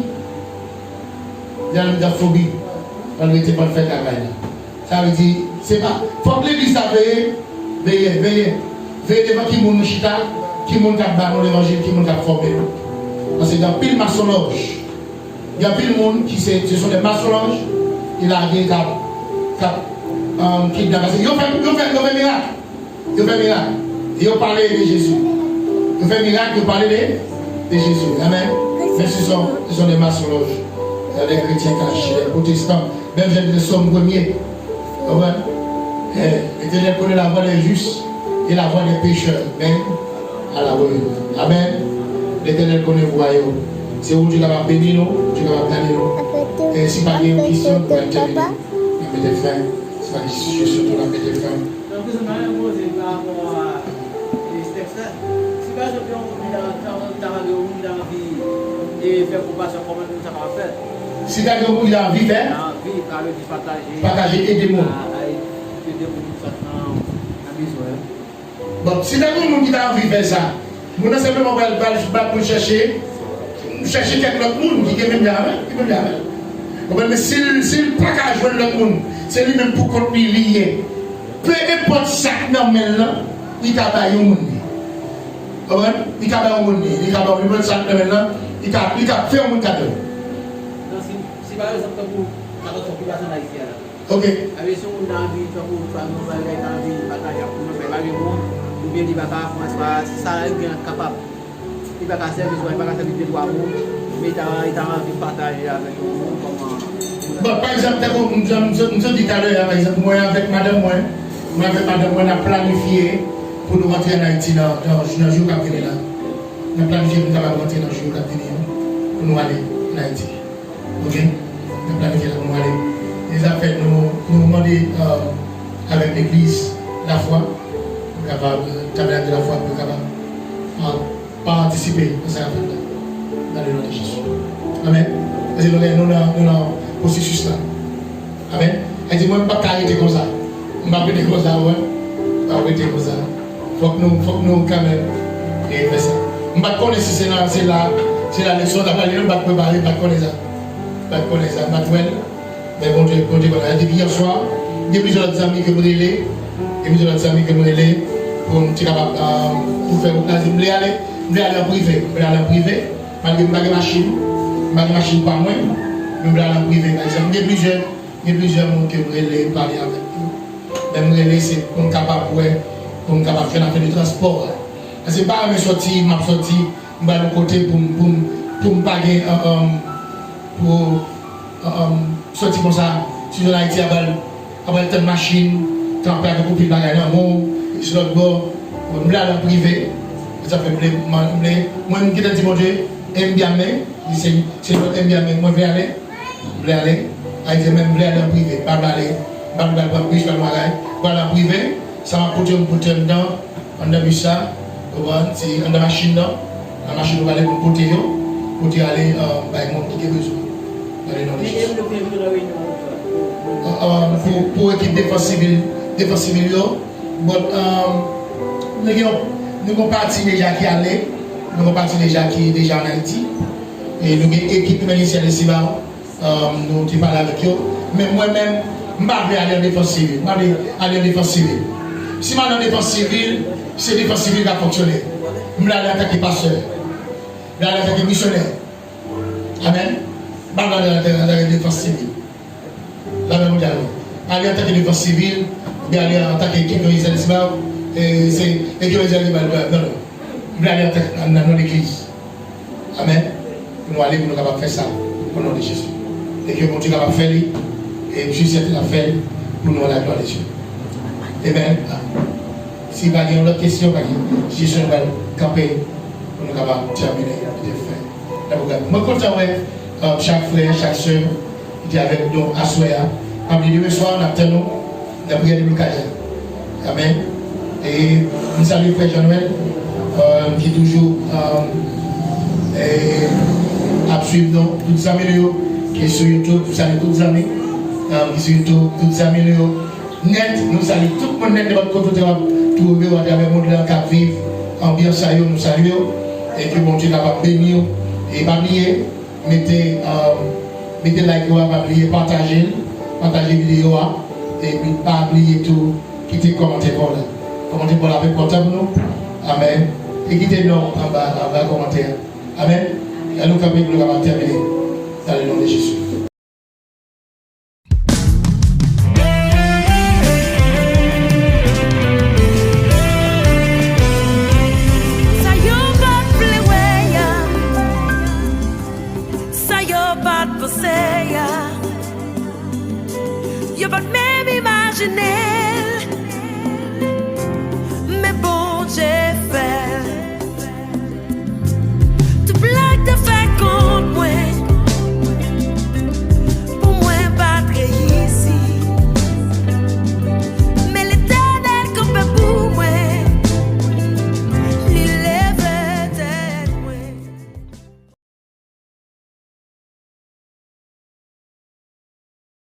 il y a une phobie, on ne peut pas faire travail. Ça veut dire, c'est pas. Il faut que l'église veille devant qui moun chita, qui moun kap ba nous l'évangile, qui moun kap formé. Parce qu'il y a pile maçonnage. Il y a pile monde qui ce sont des maçonnages, il a des qui ils fait miracle. Ils fait miracle. Ils ont parlé de Jésus. Ils fait miracle, ils ont parlé de Jésus. Amen. Mais ce sont des maçonnages. Il y a des chrétiens cachés, des protestants, même des sommes premiers. L'Éternel connaît la voie des justes et la voie des pécheurs, même à la voie. Amen. L'Éternel connaît vous. C'est où Dieu va bénir nous, Dieu va garder nous. Et si pas une question, pour terminer, on met des fins. Si pas une question, on met des fins. Donc, vous avez posé par rapport à ce texte-là. Si par exemple, on a envie de faire compassion, comment ça va faire? Si tu as envie de faire, partager et des mots. Bon, si tu as envie de faire ça, nous ne simplement pas pour chercher quelqu'un d'autre monde qui est même là. Mais s'il ne peut pas jouer l'autre monde, c'est lui-même pour qu'on lui lié. Peu importe ça, normal, il a pas eu un monde. Il a pas eu un monde. Il a pas eu un monde, il a fait un monde cadeau. Si par exemple, pour la occupation haïtienne, ok. avec son envie, pour nous partager pour nous faire le monde, ou bien il va faire ça, il est capable. Il va faire service, il va faire service de droit, mais il a envie de partager avec nous. Bon, par exemple, nous avons dit tout à l'heure, par exemple, moi avec madame, on a planifié pour nous rentrer en Haïti dans le jour qui vient là. On a planifié pour nous rentrer dans le jour qui vient pour nous aller en Haïti. Ok? On a planifié pour nous aller. Les affaires, nous demander avec l'église la foi, pour capable de la foi, pour capable participer à cette affaire-là, dans le nom de Jésus. Amen. Parce que nous avons un processus là. Amen. Elle dit, moi, je ne peux pas arrêter comme ça. Je ne peux pas arrêter comme ça, ouais. Je ne peux pas arrêter comme ça. Il faut que nous, quand même, faire ça. Je ne peux pas connaître si c'est la leçon d'après, je ne peux pas préparer, je ne peux pas connaître ça. Je ne peux pas connaître ça. Mais bon Dieu, voilà. Depuis hier soir, il y a plusieurs amis que vous relais. Pour nous capables pour faire un place. Je voulais aller en privé. Malgré que je n'ai pas de machine par moi, je voulais aller en privé. Par exemple, il y a plusieurs gens qui veulent parler avec nous. Même relais, c'est pour nous capables de faire l'affaire du transport. Ce n'est pas un sorti, je vais de côté pour me payer pour sortir comme ça. Si je Haïti, avec une machine, tremper avec beaucoup de bagages dans le monde, sur l'autre bord, je voulais aller en privé. Ça fait plaisir. Moi, je dis, mon Dieu, aime bien, c'est notre aime bien, moi, je vais aller. voulez aller, Haïti même voulait aller en privé, pas aller, pas aller en privé, ça m'a porté dedans, on a vu ça, on a la machine là, la machine va aller pour porter aller avec mon qui a besoin. Pour équipe défense civile, nous avons parti déjà qui allait, nous avons parti déjà qui est déjà en Haïti, et nous avons une équipe initiale ici, nous avons parlé avec eux, mais moi-même, je ne vais pas aller en défense civile. Si je vais en défense civile, c'est la défense civile qui a fonctionné. Je vais aller attaquer pasteur, je vais aller attaquer missionnaire. Amen. Je vais aller attaquer la défense civile. La même chose. Aller attaquer la défense civile, je vais aller attaquer l'équipe Israël. C'est l'équipe Israël. Non. Je vais aller attaquer dans l'église. Amen. Nous allons nous capables de faire ça au nom de Jésus. Et que mon Dieu est capable de faire. Et je suis certain de faire pour nous la gloire de Dieu. Amen. Si vous avez une autre question, Jésus va camper pour nous capables de terminer de faire. Je suis content chaque frère, chaque soeur qui est avec nous à Soya. Demain soir, on attend la prière de blocage. Amen. Et nous saluons Frère Jean-Noël qui est toujours à suivre tous les amis qui sont sur YouTube. Vous saluez tous les amis qui sont sur YouTube, tous les amis net. Nous saluons tout le monde net de votre côté. Trouver à travers le monde qui vivent ambiance à eux, nous saluons et que mon Dieu va bénir et pas oublier, mettez like, pas oublier, partagez la vidéo et puis pas oublier tout, quittez commenter pour là. Commentez pour la paix pour nous. Amen. Et quittez-nous en bas commentaire. Amen. Et nous, quand même, nous allons terminer dans le nom de Jésus.